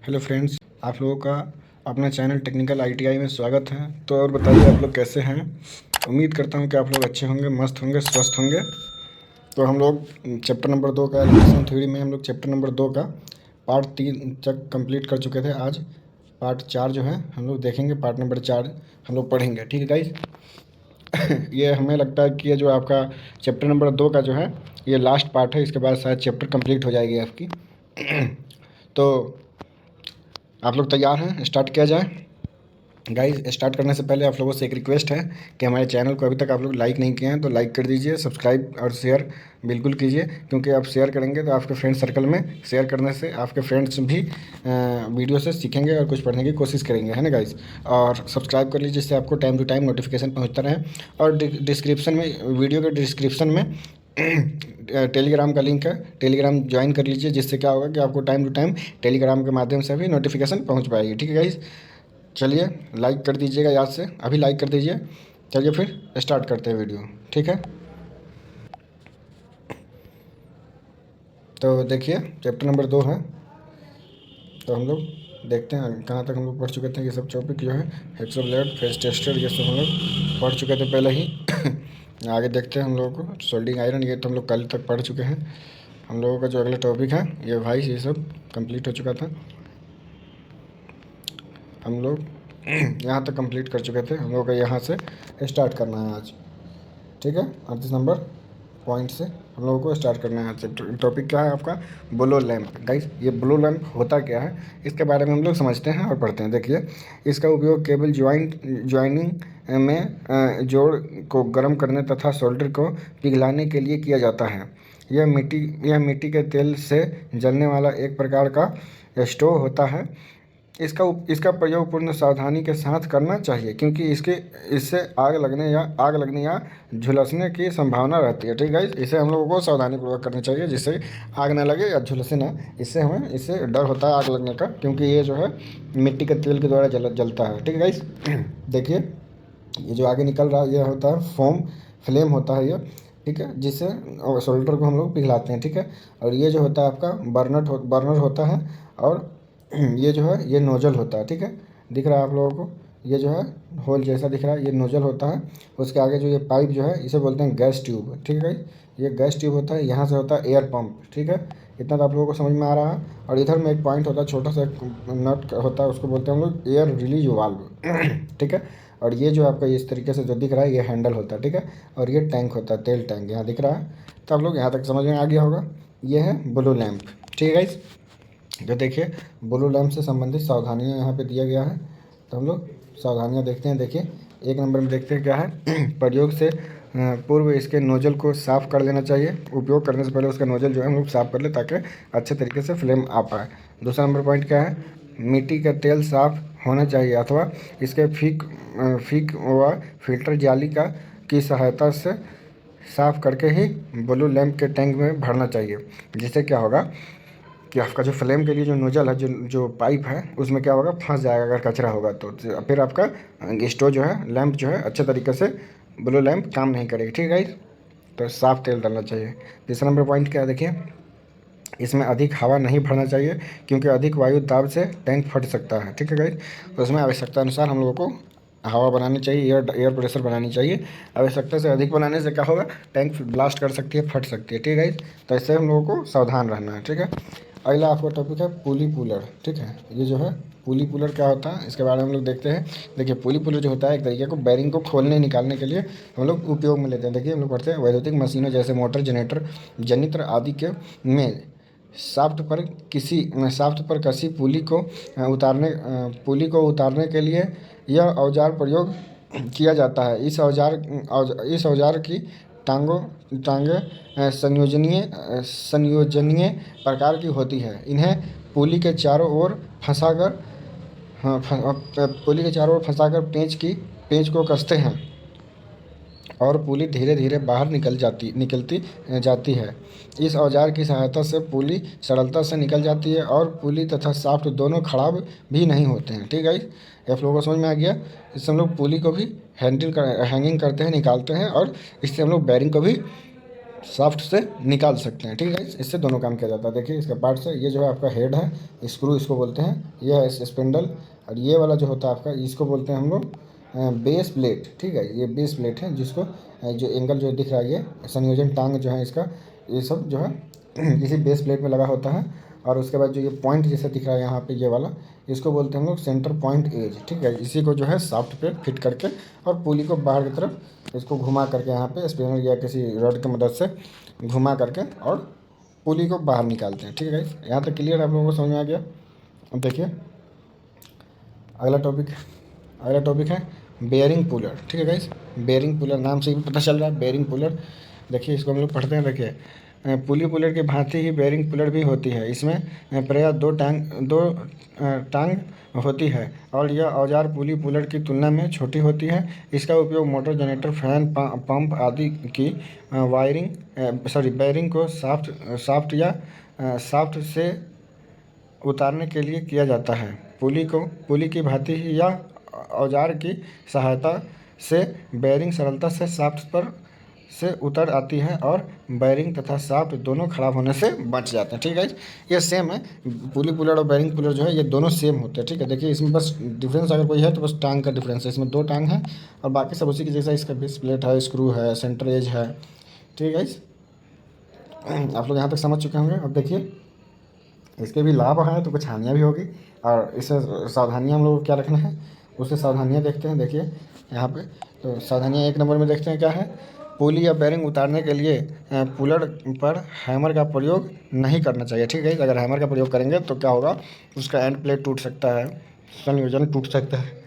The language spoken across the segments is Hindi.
हेलो फ्रेंड्स, आप लोगों का अपना चैनल टेक्निकल आईटीआई में स्वागत है। तो और बताइए आप लोग कैसे हैं। उम्मीद करता हूं कि आप लोग अच्छे होंगे, मस्त होंगे, स्वस्थ होंगे। तो हम लोग चैप्टर नंबर 2 का इलेक्ट्रिशियन थ्योरी में हम लोग चैप्टर नंबर 2 का पार्ट 3 तक कंप्लीट कर चुके थे। आज पार्ट 4 जो है हम लोग देखेंगे। पार्ट नंबर 4 हम लोग पढ़ेंगे, ठीक है गाइज। ये हमें लगता है कि ये जो आपका चैप्टर नंबर 2 का जो है ये लास्ट पार्ट है। इसके बाद शायद चैप्टर कंप्लीट हो जाएगी आपकी। तो आप लोग तैयार हैं, स्टार्ट किया जाए। गाइस, स्टार्ट करने से पहले आप लोगों से एक रिक्वेस्ट है कि हमारे चैनल को अभी तक आप लोग लाइक नहीं किए हैं तो लाइक कर दीजिए, सब्सक्राइब और शेयर बिल्कुल कीजिए। क्योंकि आप शेयर करेंगे तो आपके फ्रेंड सर्कल में शेयर करने से आपके फ्रेंड्स भी वीडियो से सीखेंगे और कुछ पढ़ने की कोशिश करेंगे, है ना गाइस। और सब्सक्राइब कर लीजिए जिससे आपको टाइम टू टाइम नोटिफिकेशन पहुँचता रहे। और डिस्क्रिप्शन में, वीडियो के डिस्क्रिप्शन में टेलीग्राम का लिंक है, टेलीग्राम ज्वाइन कर लीजिए। जिससे क्या होगा कि आपको टाइम टू टाइम टेलीग्राम के माध्यम से भी नोटिफिकेशन पहुंच पाएगी, ठीक है गाइस। चलिए लाइक कर दीजिएगा, याद से अभी लाइक कर दीजिए। चलिए फिर स्टार्ट करते हैं वीडियो, ठीक है। तो देखिए चैप्टर नंबर 2 है। तो हम लोग देखते हैं कहाँ तक हम लोग पढ़ चुके थे। ये सब टॉपिक जो है हेक्सो ब्लेड, फेस टेस्टर, ये सब हम लोग पढ़ चुके थे पहले ही। आगे देखते हैं हम लोगों को सोल्डिंग आयरन, ये तो हम लोग कल तक पढ़ चुके हैं। हम लोगों का जो अगला टॉपिक है ये भाई ये सब कंप्लीट हो चुका था। हम लोग यहाँ तक कंप्लीट कर चुके थे। हम लोगों का यहाँ से स्टार्ट करना है आज, ठीक है। 38 नंबर पॉइंट से हम लोगों को स्टार्ट करना है। टॉपिक क्या है आपका? Blow lamp. गाइस, ये ब्लो लैंप होता क्या है इसके बारे में हम लोग समझते हैं और पढ़ते हैं। देखिए, इसका उपयोग केबल ज्वाइनिंग में जोड़ को गर्म करने तथा सोल्डर को पिघलाने के लिए किया जाता है। यह मिट्टी के तेल से जलने वाला एक प्रकार का स्टोव होता है। इसका प्रयोग पूर्ण सावधानी के साथ करना चाहिए क्योंकि इससे आग लगने या झुलसने की संभावना रहती है, ठीक है। इसे हम लोगों को सावधानीपूर्वक करना चाहिए जिससे आग ना लगे या झुलसे ना। इससे डर होता है आग लगने का, क्योंकि ये जो है मिट्टी के तेल के द्वारा जलता है, ठीक है गाइस। देखिए, ये जो आगे निकल रहा है ये होता है फोम, फ्लेम होता है ये, ठीक है, जिससे सोल्डर को हम लोग पिघलाते हैं, ठीक है। और ये जो होता है आपका बर्नर होता है। और ये जो है ये नोजल होता है, ठीक है। दिख रहा है आप लोगों को, ये जो है होल जैसा दिख रहा है, ये नोजल होता है। उसके आगे जो ये पाइप जो है इसे बोलते हैं गैस ट्यूब, ठीक है गाइस। ये गैस ट्यूब होता है, यहाँ से होता है एयर पंप, ठीक है। इतना तो आप लोगों को समझ में आ रहा है। और इधर में एक पॉइंट होता है, छोटा सा नट होता है, उसको बोलते हैं हम लोग एयर रिलीज वाल्व, ठीक है। और ये जो आपका इस तरीके से जो दिख रहा है ये हैंडल होता है, ठीक है। और ये टैंक होता है, तेल टैंक यहाँ दिख रहा है। तो आप लोग यहाँ तक समझ में आ गया होगा। ये है ब्लू लैंप, ठीक है गाइस। जो देखिए ब्लू लैंप से संबंधित सावधानियां यहाँ पे दिया गया है। तो हम लोग सावधानियां देखते हैं। देखिए, एक नंबर में देखते हैं क्या है। प्रयोग से पूर्व इसके नोजल को साफ़ कर लेना चाहिए। उपयोग करने से पहले उसका नोजल जो है हम लोग साफ़ कर ले ताकि अच्छे तरीके से फ्लेम आ पाए। दूसरा नंबर पॉइंट क्या है? मिट्टी का तेल साफ़ होना चाहिए अथवा इसके फीक व फिल्टर जाली की सहायता से साफ़ करके ही ब्लू लैंप के टैंक में भरना चाहिए। जिससे क्या होगा कि आपका जो फ्लेम के लिए जो नोजल है, जो जो पाइप है, उसमें क्या होगा, फंस जाएगा अगर कचरा होगा तो। फिर आपका स्टोव जो है, लैंप जो है, अच्छे तरीके से ब्लू लैंप काम नहीं करेगी, ठीक है गाइस। तो साफ़ तेल डालना चाहिए। तीसरा नंबर पॉइंट क्या है? देखिए, इसमें अधिक हवा नहीं भरना चाहिए क्योंकि अधिक वायु दाब से टैंक फट सकता है, ठीक है गाइस। तो उसमें आवश्यकता अनुसार हम लोगों को हवा बनानी चाहिए, एयर प्रेशर बनानी चाहिए। आवश्यकता से अधिक बनाने से क्या होगा, टैंक ब्लास्ट कर सकती है, फट सकती है, ठीक है गाइस। तो इससे हम लोगों को सावधान रहना है, ठीक है। अगला आपका टॉपिक है पुली पुलर, ठीक है। ये जो है पुली पुलर क्या होता है इसके बारे में हम लोग देखते हैं। देखिए, पुली पुलर जो होता है एक तरीके को बैरिंग को खोलने निकालने के लिए हम लोग उपयोग में लेते हैं। देखिए, हम लोग पढ़ते हैं वैद्युतिक मशीनों जैसे मोटर, जनरेटर, जनित्र आदि के में शाफ्ट पर कसी पुली को उतारने के लिए यह औजार प्रयोग किया जाता है। इस औजार की टांगे संयोजनीय प्रकार की होती है। इन्हें पुली के चारों ओर फंसाकर पेंच को कसते हैं और पुली धीरे धीरे बाहर निकलती जाती है। इस औजार की सहायता से पुली सरलता से निकल जाती है और पुली तथा शाफ्ट दोनों खराब भी नहीं होते हैं, ठीक है। ये आप लोगों को समझ में आ गया। इससे हम लोग पुली को भी हैंगिंग करते हैं, निकालते हैं, और इससे हम लोग बैरिंग को भी शाफ्ट से निकाल सकते हैं। ठीक है, इससे दोनों काम किया जाता है। देखिए इसका पार्ट से, ये जो है आपका हेड है, स्क्रू इसको बोलते हैं, ये है स्पिंडल, और ये वाला जो होता है आपका, इसको बोलते हैं हम लोग बेस प्लेट। ठीक है, ये बेस प्लेट है, जिसको जो एंगल जो दिख रहा है, ये संयोजन टांग जो है इसका, ये सब जो है इसी बेस प्लेट में लगा होता है। और उसके बाद जो ये पॉइंट जैसा दिख रहा है यहाँ पे, ये वाला, इसको बोलते हैं हम लोग सेंटर पॉइंट एज। ठीक है, इसी को जो है शाफ्ट पे फिट करके और पुली को बाहर की तरफ इसको घुमा करके यहाँ पे स्पिनर या किसी रॉड की मदद से घुमा करके और पुली को बाहर निकालते हैं। ठीक है गाइस, यहाँ तक क्लियर आप लोगों को समझ में आ गया। अब देखिए अगला टॉपिक है बेयरिंग पुलर। ठीक है गाइस, बेयरिंग पुलर नाम से ही पता चल रहा है, बेयरिंग पुलर। देखिए इसको हम लोग पढ़ते हैं। देखिए पुली पुलर की भांति ही बेयरिंग पुलर भी होती है। इसमें प्रायः दो टांग होती है और यह औजार पुली पुलर की तुलना में छोटी होती है। इसका उपयोग मोटर, जनरेटर, फैन, पंप आदि की बेयरिंग को शाफ्ट या शाफ्ट से उतारने के लिए किया जाता है। पुली की भांति ही या औजार की सहायता से बेयरिंग सरलता से शाफ्ट पर से उतर आती है और बेयरिंग तथा शाफ्ट दोनों खराब होने से बच जाते हैं। ठीक है, ये सेम है। पुली पुलर और बेयरिंग पुलर जो है, ये दोनों सेम होते हैं। ठीक है, देखिए इसमें बस डिफरेंस अगर कोई है तो बस टांग का डिफरेंस है। इसमें 2 टांग है और बाकी सब उसी की जैसा, इसका बेस प्लेट है, स्क्रू है, सेंटर एज है। ठीक है, आप लोग यहाँ तक समझ चुके होंगे। अब देखिए इसके भी लाभ हैं तो कुछ हानियाँ भी होगी, और इससे सावधानियाँ हम लोग को क्या रखना है, उससे सावधानियाँ देखते हैं। देखिए यहाँ पे तो सावधानियाँ 1 नंबर में देखते हैं क्या है। पुली या बेयरिंग उतारने के लिए पुलर पर हैमर का प्रयोग नहीं करना चाहिए। ठीक है, अगर हैमर का प्रयोग करेंगे तो क्या होगा, उसका एंड प्लेट टूट सकता है, संयोजन टूट सकता है,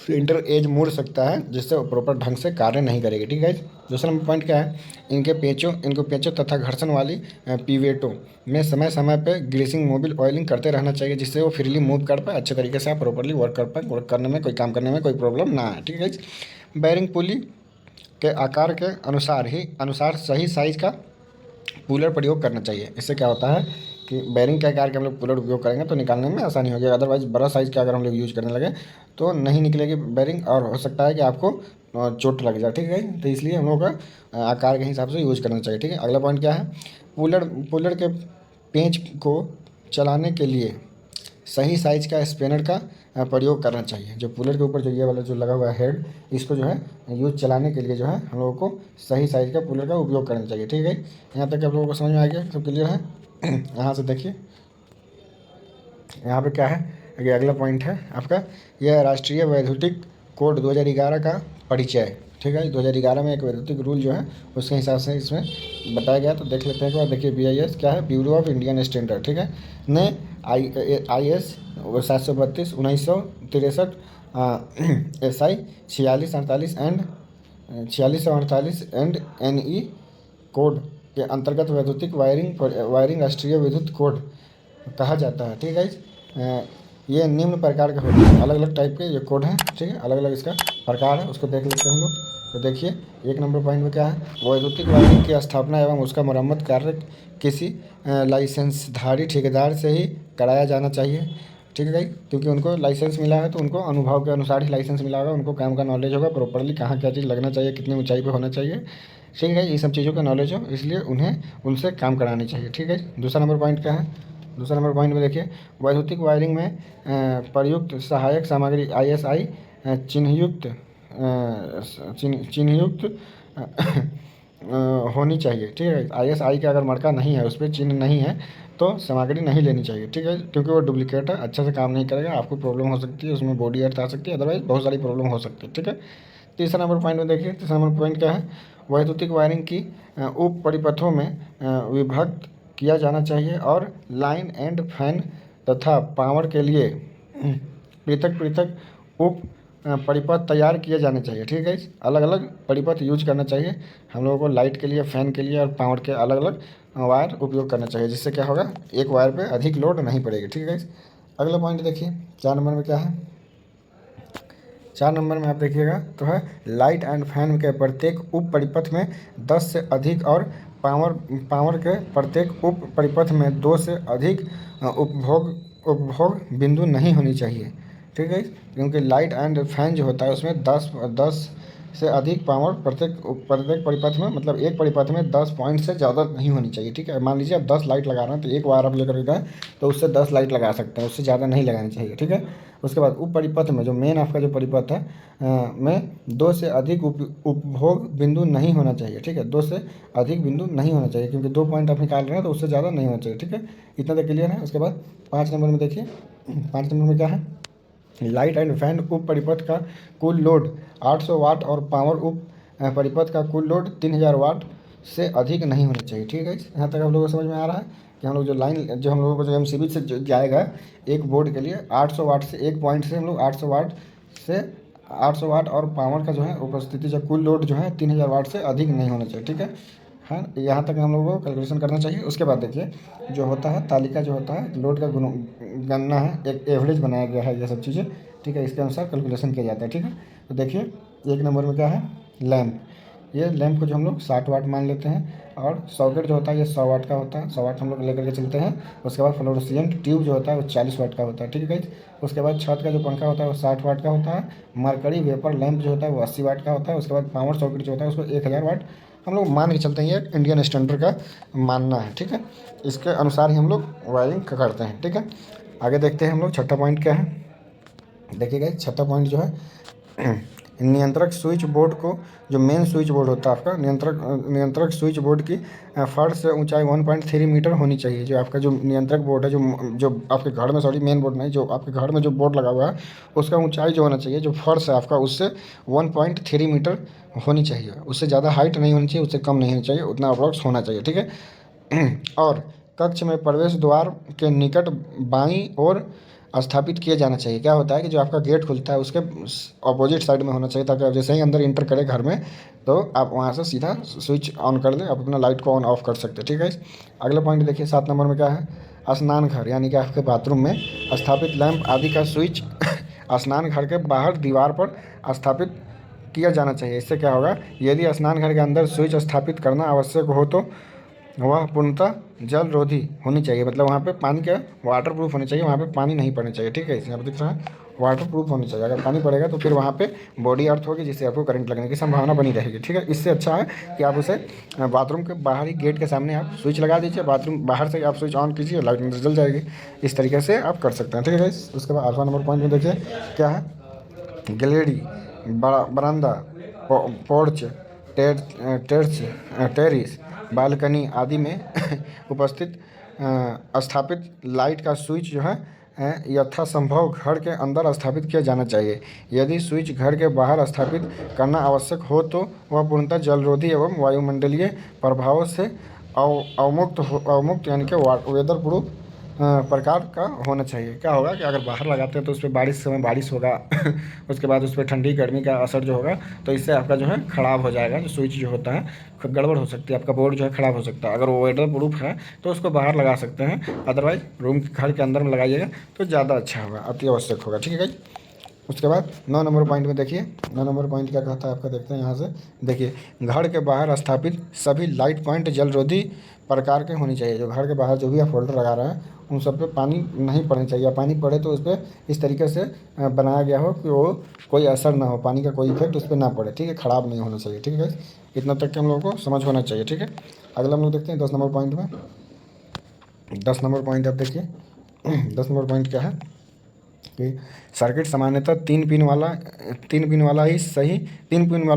सेंटर एज मुड़ सकता है, जिससे वो प्रॉपर ढंग से कार्य नहीं करेगी। ठीक है, दूसरा पॉइंट क्या है, इनको पेचों तथा घर्षण वाली पीवेटों में समय समय पे ग्रीसिंग, मोबिल ऑयलिंग करते रहना चाहिए, जिससे वो फ्रीली मूव कर पाए, अच्छे तरीके से आप प्रॉपरली वर्क कर पाए, वर्क करने में, कोई काम करने में कोई प्रॉब्लम ना आए। ठीक है, बेयरिंग पुली के आकार के अनुसार सही साइज का पुलर प्रयोग करना चाहिए। इससे क्या होता है कि बेयरिंग के आकार के हम लोग पुलर उपयोग करेंगे तो निकालने में आसानी होगी। अदरवाइज बड़ा साइज़ का अगर हम लोग यूज़ करने लगे तो नहीं निकलेगी बेयरिंग, और हो सकता है कि आपको चोट लग जाए। ठीक है, तो इसलिए हम लोग का आकार के हिसाब से यूज़ करना चाहिए। ठीक है, अगला पॉइंट क्या है, पुलर के पेंच को चलाने के लिए सही साइज का स्पेनर का प्रयोग करना चाहिए। जो पुलर के ऊपर जो ये वाला जो लगा हुआ है हेड, इसको जो है यूज चलाने के लिए जो है हम लोगों को सही साइज का पुलर का उपयोग करना चाहिए। ठीक है, यहाँ तक आप लोगों को समझ में आ गया, सब क्लियर है। यहाँ से देखिए यहाँ पे क्या है, ये अगला पॉइंट है आपका, यह राष्ट्रीय वैद्युतिक कोड 2011 का परिचय। ठीक है, 2011 में एक वैद्युतिक रूल जो है उसके हिसाब से इसमें बताया गया, तो देख लेते हैं एक बार। देखिए BIS क्या है, ब्यूरो ऑफ इंडियन स्टैंडर्ड। ठीक है, ने IS 732 1963 SI 4648 and NE code के अंतर्गत वैद्युतिक वायरिंग राष्ट्रीय विद्युत कोड कहा जाता है। ठीक है, ये निम्न प्रकार के होते हैं, अलग अलग टाइप के ये कोड हैं। ठीक है, अलग अलग इसका प्रकार है, उसको देख लेते हैं हम लोग। तो देखिए 1 नंबर पॉइंट में क्या है, वैद्युतिक वायरिंग की स्थापना एवं उसका मरम्मत कार्य किसी लाइसेंसधारी ठेकेदार से ही कराया जाना चाहिए। ठीक है, क्योंकि उनको लाइसेंस मिला है तो उनको अनुभव के अनुसार ही लाइसेंस मिला होगा, उनको काम का नॉलेज होगा, प्रॉपर्ली कहाँ क्या चीज़ लगना चाहिए, कितनी ऊंचाई पे होना चाहिए। ठीक है, ये सब चीज़ों का नॉलेज हो, इसलिए उन्हें उनसे काम करानी चाहिए। ठीक है, दूसरा नंबर पॉइंट क्या है, दूसरा नंबर पॉइंट में देखिए, वैद्युतिक वायरिंग में प्रयुक्त सहायक सामग्री ISI चिन्हयुक्त होनी चाहिए। ठीक है, ISI का अगर मार्का नहीं है, उस पर चिन्ह नहीं है तो सामग्री नहीं लेनी चाहिए। ठीक है, क्योंकि वो डुप्लीकेट है, अच्छे से काम नहीं करेगा, आपको प्रॉब्लम हो सकती है, उसमें बॉडी अर्थ आ सकती है, अदरवाइज बहुत सारी प्रॉब्लम हो सकती है। ठीक है, तीसरा नंबर पॉइंट में देखिए, तीसरा नंबर पॉइंट क्या है, वैद्युतिक वायरिंग की उप परिपथों में विभक्त किया जाना चाहिए और लाइन एंड फैन तथा पावर के लिए पृथक पृथक उप परिपथ तैयार किए जाने चाहिए। ठीक है, अलग अलग परिपथ यूज करना चाहिए हम लोगों को, लाइट के लिए, फैन के लिए और पावर के अलग अलग वायर उपयोग करना चाहिए, जिससे क्या होगा, एक वायर पे अधिक लोड नहीं पड़ेगी। ठीक है, अगला पॉइंट देखिए 4 नंबर में क्या है, 4 नंबर में आप देखिएगा तो है, लाइट एंड फैन के प्रत्येक उप परिपथ में 10 से अधिक और पावर के प्रत्येक उप परिपथ में 2 से अधिक उपभोग बिंदु नहीं होनी चाहिए। ठीक है, क्योंकि लाइट एंड फैन जो होता है उसमें 10 से अधिक पावर प्रत्येक प्रत्येक परिपथ में, मतलब एक परिपथ में 10 पॉइंट से ज़्यादा नहीं होनी चाहिए। ठीक है, मान लीजिए आप 10 लाइट लगा रहे हैं तो एक वायर आप लेकर गए तो उससे 10 लाइट लगा सकते हैं, उससे ज़्यादा नहीं लगानी चाहिए। ठीक है, उसके बाद उप परिपथ में जो मेन आपका जो परिपथ है में 2 से अधिक उपभोग बिंदु नहीं होना चाहिए। ठीक है, 2 से अधिक बिंदु नहीं होना चाहिए, क्योंकि 2 पॉइंट आप निकाल रहे हैं तो उससे ज़्यादा नहीं होना चाहिए। ठीक है, इतना तो क्लियर है। उसके बाद 5 नंबर में देखिए, 5 नंबर में क्या है, लाइट एंड फैन उप परिपथ का कुल लोड 800 वाट और पावर उप परिपथ का कुल लोड 3000 वाट से अधिक नहीं होना चाहिए। ठीक है, यहाँ तक आप लोगों को समझ में आ रहा है कि हम लोग जो लाइन जो हम लोगों को जो एमसीबी से जो जाएगा एक बोर्ड के लिए 800 वाट से एक पॉइंट से हम लोग 800 वाट से 800 वाट और पावर का जो है उपस्थिति जो कुल लोड जो है 3000 वाट से अधिक नहीं होना चाहिए। ठीक है, हाँ, यहाँ तक हम लोगों को कैलकुलेशन करना चाहिए। उसके बाद देखिए जो होता है तालिका जो होता है लोड का गणना है, एक एवरेज बनाया गया है ये सब चीज़ें। ठीक है, इसके अनुसार कैलकुलेशन किया जाता है। ठीक है, तो देखिए 1 नंबर में क्या है, लैंप। ये लैंप को जो हम लोग 60 वाट मान लेते हैं, और सॉकेट जो होता है ये 100 वाट का होता है, 100 वाट हम लोग लेकर के चलते हैं। उसके बाद फ्लोरोसेंट ट्यूब जो होता है वो 40 वाट का होता है। ठीक है गाइस, उसके बाद छत का जो पंखा होता है वो 60 वाट का होता है। मरकरी वेपर लैंप जो होता है वो 80 वाट का होता है। उसके बाद पावर सॉकेट जो होता है उसको 1000 वाट हम लोग मान के चलते हैं, ये इंडियन स्टैंडर्ड का मानना है। ठीक है, इसके अनुसार ही हम लोग वायरिंग करते हैं। ठीक है, आगे देखते हैं हम लोग छठा पॉइंट क्या है। देखिएगा छठा पॉइंट जो है नियंत्रक स्विच बोर्ड को, जो मेन स्विच बोर्ड होता है आपका नियंत्रक स्विच बोर्ड की फर्श से ऊंचाई 1.3 मीटर होनी चाहिए। जो आपका जो नियंत्रक बोर्ड है, जो आपके घर में, सॉरी मेन बोर्ड नहीं, जो आपके घर में जो बोर्ड लगा हुआ है उसका ऊंचाई जो होना चाहिए, जो फर्श है आपका उससे 1.3 मीटर होनी चाहिए। उससे ज़्यादा हाइट नहीं होनी चाहिए, उससे कम नहीं होनी चाहिए, उतना अप्रोक्स होना चाहिए। ठीक है, और कक्ष में प्रवेश द्वार के निकट बाईं ओर स्थापित किया जाना चाहिए। क्या होता है कि जो आपका गेट खुलता है उसके अपोजिट साइड में होना चाहिए, ताकि आप जैसे ही अंदर इंटर करें घर में तो आप वहाँ से सीधा स्विच ऑन कर लें, आप अपना लाइट को ऑन ऑफ कर सकते हैं। ठीक है, अगला पॉइंट देखिए 7 नंबर में क्या है, स्नान घर यानी कि आपके बाथरूम में स्थापित लैंप आदि का स्विच स्नान घर के बाहर दीवार पर स्थापित किया जाना चाहिए। इससे क्या होगा, यदि स्नान घर के अंदर स्विच स्थापित करना आवश्यक हो तो वह पूर्णतः जल रोधी होनी चाहिए, मतलब वहाँ पे पानी क्या वाटर प्रूफ होनी चाहिए, वहाँ पे पानी नहीं पड़ना चाहिए। ठीक है, यहाँ पे दिख रहा है वाटर प्रूफ होनी चाहिए। अगर पानी पड़ेगा तो फिर वहाँ पे बॉडी अर्थ होगी, जिससे आपको करंट लगने की संभावना बनी रहेगी। ठीक है, इससे अच्छा है कि आप उसे बाथरूम के बाहर ही गेट के सामने आप स्विच लगा दीजिए, बाथरूम बाहर से आप स्विच ऑन कीजिए, लाइट अंदर जल जाएगी। इस तरीके से आप कर सकते हैं। ठीक है गाइस, उसके बाद 8वां नंबर पॉइंट में देखिए क्या है, गैलरी, बरामदा, पोर्च, टेरिस, बालकनी आदि में उपस्थित स्थापित लाइट का स्विच जो है यथासंभव घर के अंदर स्थापित किया जाना चाहिए। यदि स्विच घर के बाहर स्थापित करना आवश्यक हो तो वह पूर्णतः जलरोधी एवं वायुमंडलीय प्रभावों से अवमुक्त यानी कि वेदर प्रूफ प्रकार का होना चाहिए। क्या होगा कि अगर बाहर लगाते हैं तो उस पर बारिश समय बारिश होगा उसके बाद उस पर ठंडी गर्मी का असर जो होगा तो इससे आपका जो है ख़राब हो जाएगा, जो स्विच जो होता है गड़बड़ हो सकती है, आपका बोर्ड जो है ख़राब हो सकता है। अगर वो वेदर प्रूफ है तो उसको बाहर लगा सकते हैं, अदरवाइज रूम घर के अंदर में लगाइएगा तो ज़्यादा अच्छा होगा, अति आवश्यक होगा। ठीक है गाइस, उसके बाद 9 नंबर पॉइंट में देखिए, 9 नंबर पॉइंट क्या कहता है आपका, देखते हैं यहाँ से। देखिए घर के बाहर स्थापित सभी लाइट पॉइंट जलरोधी प्रकार के होनी चाहिए। जो घर के बाहर जो भी आप होल्डर लगा रहे हैं उन सब पे पानी नहीं पड़नी चाहिए, पानी पड़े तो उस पर इस तरीके से बनाया गया हो कि वो कोई असर ना हो, पानी का कोई इफेक्ट उस पर ना पड़े। ठीक है, ख़राब नहीं होना चाहिए। ठीक है, इतना तक के हम लोगों को समझ होना चाहिए। ठीक है, अगला हम लोग देखते हैं 10 नंबर पॉइंट में। 10 नंबर पॉइंट आप देखिए 10 नंबर पॉइंट क्या है कि सर्किट सामान्यतः 3 पिन वाला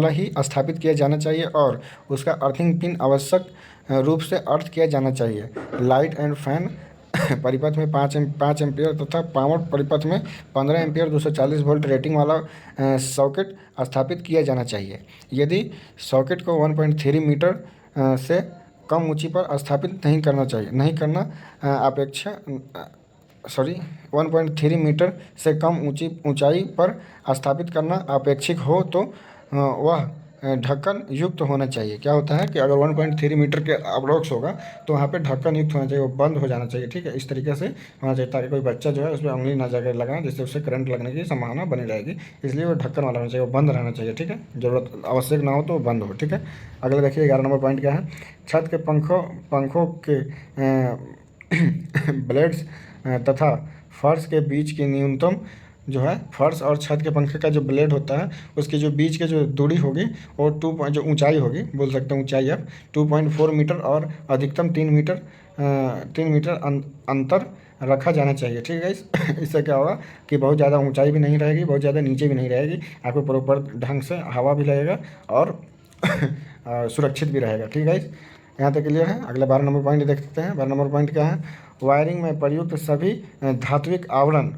ही स्थापित किया जाना चाहिए और उसका अर्थिंग पिन आवश्यक रूप से अर्थ किया जाना चाहिए। लाइट एंड फैन परिपथ में 5 एम्पियर तथा पावर परिपथ में 15 एम्पियर 240 वोल्ट रेटिंग वाला सॉकेट स्थापित किया जाना चाहिए। यदि सॉकेट को 1.3 मीटर से कम ऊंची पर स्थापित नहीं करना अपेक्षा 1.3 मीटर से कम ऊंचाई पर स्थापित करना अपेक्षित हो तो वह ढक्कन युक्त होना चाहिए। क्या होता है कि अगर 1.3 मीटर के अप्रोक्स होगा तो वहाँ पे ढक्कन युक्त होना चाहिए, वो बंद हो जाना चाहिए। ठीक है, इस तरीके से होना चाहिए ताकि कोई बच्चा जो है उसमें उंगली ना जाकर लगाए, जिससे उससे करंट लगने की संभावना बनी रहेगी। इसलिए वो ढक्कन वाला होना चाहिए, वो बंद रहना चाहिए। ठीक है, जरूरत आवश्यक ना हो तो बंद हो। ठीक है, अगले देखिए 11 नंबर पॉइंट क्या है, छत के पंखों के ब्लेड्स तथा फर्श के बीच की न्यूनतम जो है फर्श और छत के पंखे का जो ब्लेड होता है उसकी जो बीच की जो दूरी होगी वो जो ऊंचाई होगी, बोल सकते हैं ऊंचाई आप 2.4 मीटर और अधिकतम 3 मीटर 3 मीटर अंतर रखा जाना चाहिए। ठीक है इस इससे क्या होगा कि बहुत ज़्यादा ऊंचाई भी नहीं रहेगी, बहुत ज़्यादा नीचे भी नहीं रहेगी, आपको प्रॉपर ढंग से हवा भी लगेगा और सुरक्षित भी रहेगा। ठीक है यहाँ तक क्लियर है। अगला 12 नंबर पॉइंट देखते हैं। 12 नंबर पॉइंट क्या है, वायरिंग में प्रयुक्त सभी धात्विक आवरण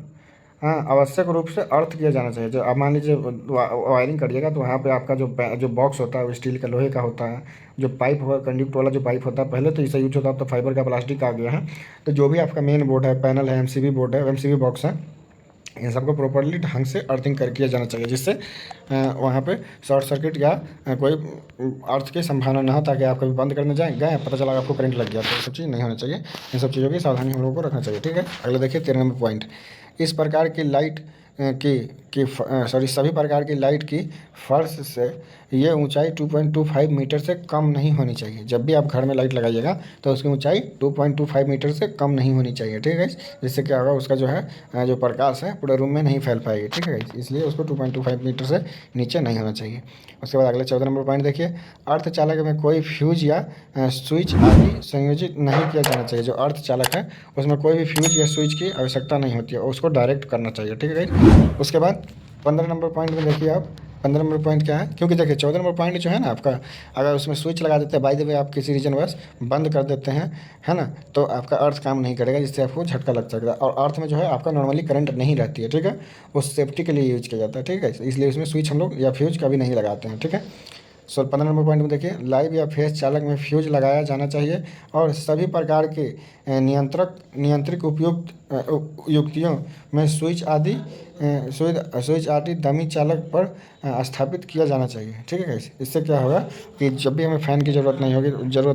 हाँ आवश्यक रूप से अर्थ किया जाना चाहिए। जो आप मान लीजिए वायरिंग करिएगा तो वहाँ पे आपका जो बॉक्स होता है वो स्टील का लोहे का होता है, जो पाइप होगा कंडक्ट वाला जो पाइप होता है, पहले तो इसे यूज होता है, अब तो फाइबर का प्लास्टिक आ गया है। तो जो भी आपका मेन बोर्ड है, पैनल है, एमसीबी बोर्ड है, एमसीबी बॉक्स है, इन सबको प्रॉपर्ली ढंग से अर्थिंग कर किया जाना चाहिए, जिससे वहाँ पे शॉर्ट सर्किट या कोई अर्थ की संभावना ना हो, ताकि आप कभी बंद करने जाए गए पता चला आपको करंट लग गया, तो ये सब चीज़ नहीं होना चाहिए। इन सब चीज़ों की सावधानी हम लोगों को रखना चाहिए। ठीक है अगले देखिए 13 नंबर पॉइंट, इस प्रकार की लाइट सभी प्रकार की लाइट की फर्श से ये ऊंचाई 2.25 मीटर से कम नहीं होनी चाहिए। जब भी आप घर में लाइट लगाइएगा तो उसकी ऊंचाई 2.25 मीटर से कम नहीं होनी चाहिए। ठीक है जिससे क्या होगा, उसका जो है जो प्रकाश है पूरे रूम में नहीं फैल पाएगी। ठीक है इसलिए उसको 2.25 मीटर से नीचे नहीं होना चाहिए। उसके बाद अगले 14 नंबर पॉइंट देखिए, अर्धचालक में कोई फ्यूज या स्विच आदि संयोजित नहीं किया जाना चाहिए। जो अर्धचालक है उसमें कोई भी फ्यूज या स्विच की आवश्यकता नहीं होती है, उसको डायरेक्ट करना चाहिए। ठीक है उसके बाद 15 नंबर पॉइंट में देखिए आप, 15 नंबर पॉइंट क्या है, क्योंकि देखिए 14 नंबर पॉइंट जो है ना आपका, अगर उसमें स्विच लगा देते हैं बाय द वे, आप किसी रीजन बस बंद कर देते हैं है ना, तो आपका अर्थ काम नहीं करेगा, जिससे आपको झटका लग सकता है। और अर्थ में जो है आपका नॉर्मली करंट नहीं रहती है। ठीक है वो सेफ्टी के लिए यूज किया जाता है। ठीक है इसलिए उसमें स्विच हम लोग या फ्यूज कभी नहीं लगाते हैं। ठीक है 15 नंबर पॉइंट में देखिए, लाइव या फेस चालक में फ्यूज लगाया जाना चाहिए और सभी प्रकार के नियंत्रित उपयुक्त युक्तियों में स्विच आदि डमी चालक पर स्थापित किया जाना चाहिए। ठीक है गाइस, इससे क्या होगा कि जब भी हमें फ़ैन की ज़रूरत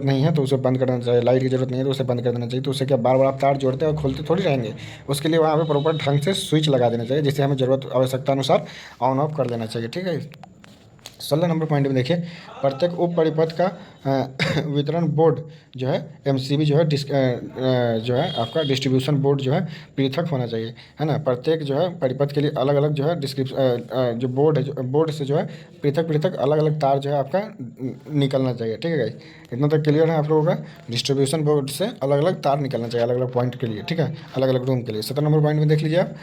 नहीं है तो उसे बंद कर देना चाहिए, लाइट की ज़रूरत नहीं है तो उसे बंद कर देना चाहिए। तो उससे क्या बार बार आप तार जोड़ते और खोलते थोड़ी रहेंगे, उसके लिए वहाँ पे प्रॉपर ढंग से स्विच लगा देना चाहिए, जिससे हमें ज़रूरत आवश्यकता अनुसार ऑन ऑफ कर देना चाहिए। ठीक है 16 नंबर पॉइंट में देखिए, प्रत्येक उप परिपथ का वितरण बोर्ड जो है एमसीबी जो है जो है आपका डिस्ट्रीब्यूशन बोर्ड जो है पृथक होना चाहिए, है ना। प्रत्येक जो है परिपथ के लिए अलग अलग जो है जो बोर्ड है, जो बोर्ड से जो है पृथक पृथक अलग अलग तार जो है आपका निकलना चाहिए। ठीक है गाइस, इतना तक क्लियर है आप लोगों का। डिस्ट्रीब्यूशन बोर्ड से अलग अलग तार निकलना चाहिए अलग अलग पॉइंट के लिए। ठीक है अलग अलग रूम के लिए। 17 नंबर पॉइंट में देख लीजिए आप,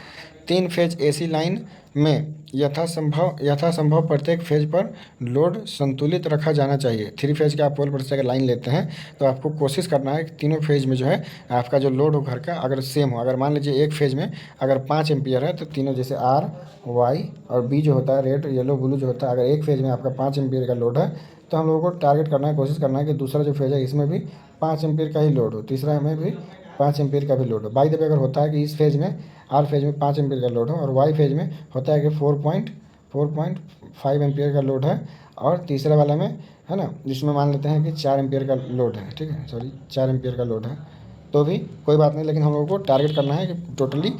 3 फेज एसी लाइन में यथासंभव प्रत्येक फेज पर लोड संतुलित रखा जाना चाहिए। 3 फेज का आप पोल पर से अगर लाइन लेते हैं तो आपको कोशिश करना है कि तीनों फेज में जो है आपका जो लोड हो घर का अगर सेम हो। अगर मान लीजिए एक फेज में अगर 5 एम्पियर है तो तीनों जैसे आर वाई और बी जो होता है रेड येलो ब्लू जो होता है, अगर एक फेज में आपका 5 एम्पियर का लोड है तो हम लोगों को टारगेट करना है, कोशिश करना है कि दूसरा जो फेज है इसमें भी 5 एम्पियर का ही लोड हो, तीसरा में भी 5 एम्पियर का भी लोड हो। बाई द वे अगर होता है कि इस फेज में आर फेज में 5 एम्पियर का लोड हो और वाई फेज में होता है कि 4.5 एम्पियर का लोड है और तीसरे वाला में है ना जिसमें मान लेते हैं कि 4 एम्पियर का लोड है। ठीक है 4 एम्पियर का लोड है तो भी कोई बात नहीं, लेकिन हम लोगों को टारगेट करना है कि टोटली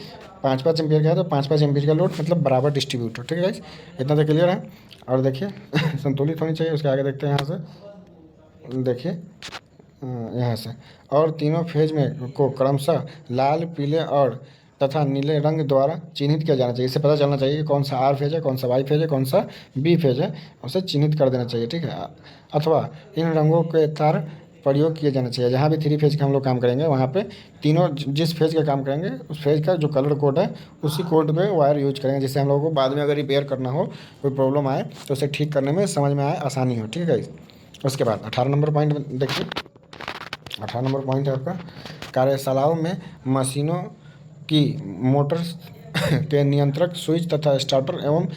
5-5 एम्पियर का है तो 5-5 एम्पियर का लोड मतलब बराबर डिस्ट्रीब्यूट हो। ठीक है गाइस, इतना तो क्लियर है। और देखिए संतुलित होनी चाहिए। उसके आगे देखते हैं यहाँ से, देखिए यहाँ से, और तीनों फेज में को क्रमशः लाल पीले और तथा नीले रंग द्वारा चिन्हित किया जाना चाहिए। इससे पता चलना चाहिए कि कौन सा आर फेज है, कौन सा वाई फेज है, कौन सा बी फेज है, उसे चिन्हित कर देना चाहिए। ठीक है अथवा इन रंगों के तार प्रयोग किया जाना चाहिए। जहाँ भी 3 फेज का हम लोग काम करेंगे वहाँ पे तीनों जिस फेज का काम करेंगे उस फेज का जो कलर कोड है उसी कोड पे वायर यूज करेंगे, जिससे हम लोगों को बाद में अगर रिपेयर करना हो, कोई प्रॉब्लम आए तो उसे ठीक करने में समझ में आए, आसानी हो। ठीक है उसके बाद 18 नंबर पॉइंट देखिए, 18 नंबर पॉइंट है आपका, कार्यशालाओं में मशीनों की मोटर्स के नियंत्रक स्विच तथा स्टार्टर एवं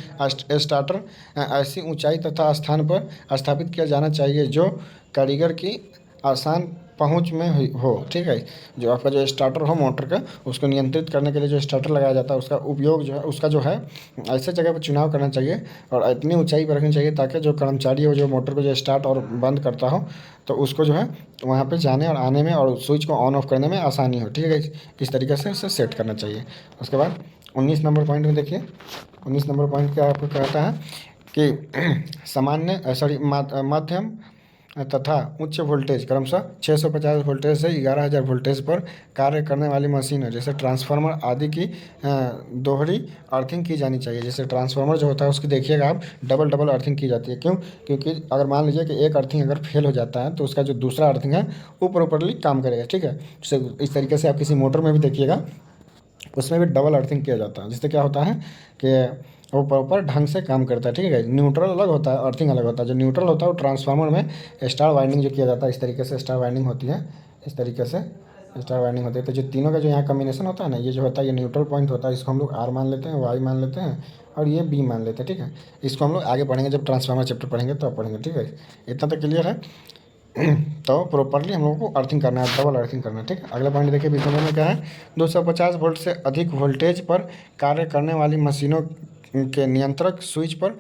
स्टार्टर ऐसी ऊंचाई तथा स्थान पर स्थापित किया जाना चाहिए जो कारीगर की आसान पहुंच में हो। ठीक है जो आपका जो स्टार्टर हो मोटर का, उसको नियंत्रित करने के लिए जो स्टार्टर लगाया जाता है उसका उपयोग जो है उसका जो है ऐसे जगह पर चुनाव करना चाहिए और इतनी ऊंचाई पर रखनी चाहिए ताकि जो कर्मचारी हो जो मोटर को जो स्टार्ट और बंद करता हो तो उसको जो है वहाँ पे जाने और आने में और स्विच को ऑन ऑफ करने में आसानी हो। ठीक है इस तरीके से इसे सेट करना चाहिए। उसके बाद 19 नंबर पॉइंट में देखिए, 19 नंबर पॉइंट क्या आपको कहता है कि सामान्य मध्यम तथा उच्च वोल्टेज क्रमशः 650 वोल्टेज से 11,000 वोल्टेज पर कार्य करने वाली मशीनों जैसे ट्रांसफार्मर आदि की दोहरी अर्थिंग की जानी चाहिए। जैसे ट्रांसफार्मर जो होता है उसकी देखिएगा आप डबल डबल अर्थिंग की जाती है। क्यों? क्योंकि अगर मान लीजिए कि एक अर्थिंग अगर फेल हो जाता है तो उसका जो दूसरा अर्थिंग है वो प्रॉपरली काम करेगा। ठीक है, इस तरीके से आप किसी मोटर में भी देखिएगा, उसमें भी डबल अर्थिंग किया जाता है, जिससे क्या होता है कि वो प्रॉपर ढंग से काम करता है। ठीक है, न्यूट्रल अलग होता है, अर्थिंग अलग होता है। जो न्यूट्रल होता है वो ट्रांसफार्मर में स्टार वाइंडिंग जो किया जाता है, इस तरीके से स्टार वाइंडिंग होती है, इस तरीके से स्टार वाइंडिंग होती है। तो जो तीनों का जो यहाँ कॉम्बिनेशन होता है ना, ये जो होता है ये न्यूट्रल पॉइंट होता है, इसको हम लोग आर मान लेते हैं, वाई मान लेते हैं और ये बी मान लेते हैं। ठीक है, इसको हम लोग आगे पढ़ेंगे, जब ट्रांसफार्मर चैप्टर पढ़ेंगे तो पढ़ेंगे। ठीक है, इतना तो क्लियर है। तो प्रॉपरली हम लोग को अर्थिंग करना है, डबल अर्थिंग करना है। ठीक है, अगला पॉइंट देखिए 20 नंबर में क्या है, 250 वोल्ट से अधिक वोल्टेज पर कार्य करने वाली मशीनों के नियंत्रक स्विच पर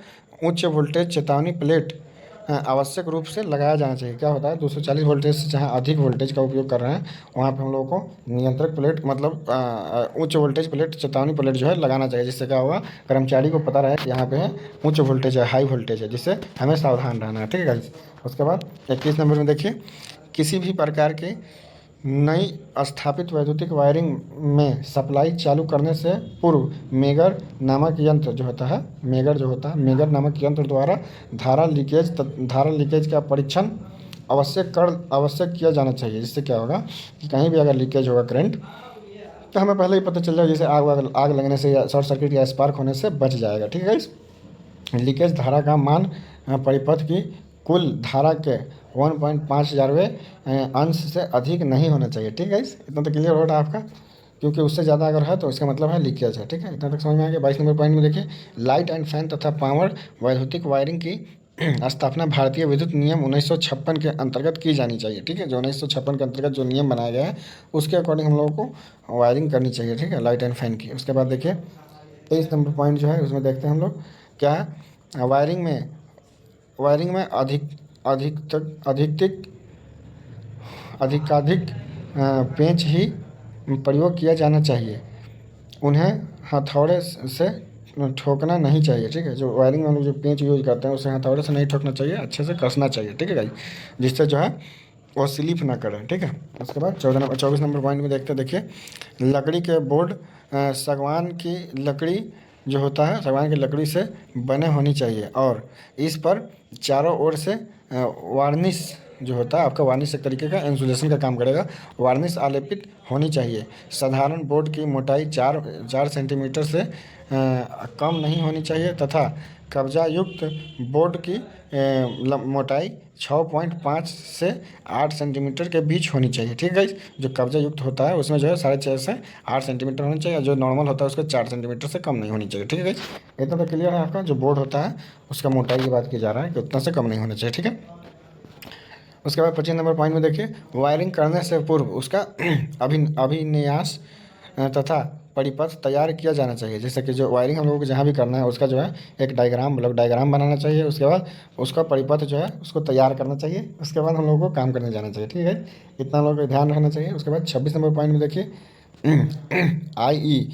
उच्च वोल्टेज चेतावनी प्लेट आवश्यक रूप से लगाया जाना चाहिए। क्या होता है, 240 वोल्टेज से जहाँ अधिक वोल्टेज का उपयोग कर रहे हैं वहाँ पे हम लोगों को नियंत्रक प्लेट मतलब उच्च वोल्टेज प्लेट चेतावनी प्लेट जो है लगाना चाहिए। जिससे क्या होगा, कर्मचारी को पता रहे कि यहाँ पे है उच्च वोल्टेज है, हाई वोल्टेज है, जिससे हमें सावधान रहना है। ठीक है गाइस, उसके बाद 21 नंबर में देखिए, किसी भी प्रकार की नई स्थापित वैद्युतिक वायरिंग में सप्लाई चालू करने से पूर्व मेगर नामक यंत्र जो होता है, मेगर नामक यंत्र द्वारा धारा लीकेज का परीक्षण आवश्यक किया जाना चाहिए। जिससे क्या होगा कि कहीं भी अगर लीकेज होगा करंट तो हमें पहले ही पता चल जाएगा, जैसे आग लगने से या शॉर्ट सर्किट या स्पार्क होने से बच जाएगा। ठीक है, इस लीकेज धारा का मान परिपथ की कुल धारा के 1.50वें अंश से अधिक नहीं होना चाहिए। ठीक है, इतना तो क्लियर हो रहा है आपका, क्योंकि उससे ज़्यादा अगर है तो इसका मतलब है लीकेज है। ठीक है, इतना तक समझ में आ गया। 22 नंबर पॉइंट में देखिए, लाइट एंड फैन तथा पावर वैद्युतिक वायरिंग की स्थापना भारतीय विद्युत नियम 1956 के अंतर्गत की जानी चाहिए। ठीक है, जो 1956 के अंतर्गत जो नियम बनाया गया है उसके अकॉर्डिंग हम लोगों को वायरिंग करनी चाहिए। ठीक है, लाइट एंड फैन की। उसके बाद देखिए 23 नंबर पॉइंट जो है उसमें देखते हैं हम लोग क्या है, वायरिंग में अधिकतिक अधिकाधिक पेंच ही प्रयोग किया जाना चाहिए। उन्हें हथौड़े से ठोकना नहीं चाहिए। ठीक है, जो वायरिंग में हम लोग जो पेंच यूज़ करते हैं उसे हथौड़े से नहीं ठोकना चाहिए, अच्छे से कसना चाहिए। ठीक है भाई, जिससे जो है वो स्लिप ना करें। ठीक है, उसके बाद 24 नंबर पॉइंट में देखते हैं। देखिए, लकड़ी के बोर्ड सागवान की लकड़ी जो होता है, सागवान की लकड़ी से बने होनी चाहिए और इस पर चारों ओर से वार्निश जो होता है आपका, वार्निश एक तरीके का इंसुलेशन का काम करेगा, वार्निश आलेपित होनी चाहिए। साधारण बोर्ड की मोटाई 4 सेंटीमीटर से कम नहीं होनी चाहिए तथा कब्जा युक्त बोर्ड की मोटाई 6.5 से 8 सेंटीमीटर के बीच होनी चाहिए। ठीक है, जो कब्जा युक्त होता है उसमें जो है 6.5 से 8 सेंटीमीटर होनी चाहिए, और जो नॉर्मल होता है उसका 4 सेंटीमीटर से कम नहीं होनी चाहिए। ठीक है, इतना तो क्लियर है आपका। जो बोर्ड होता है उसका मोटाई की बात की जा रहा है कि उतना से कम नहीं होना चाहिए। ठीक है, उसके बाद 25 नंबर पॉइंट में देखिए, वायरिंग करने से पूर्व उसका अभिन्यास तथा परिपथ तैयार किया जाना चाहिए। जैसे कि जो वायरिंग हम लोगों को जहाँ भी करना है उसका जो है एक ब्लॉक डायग्राम बनाना चाहिए। उसके बाद उसका परिपथ जो है उसको तैयार करना चाहिए। उसके बाद हम लोगों को काम करने जाना चाहिए। ठीक है, इतना लोगों को ध्यान रखना चाहिए। उसके बाद 26 नंबर पॉइंट में देखिए, IE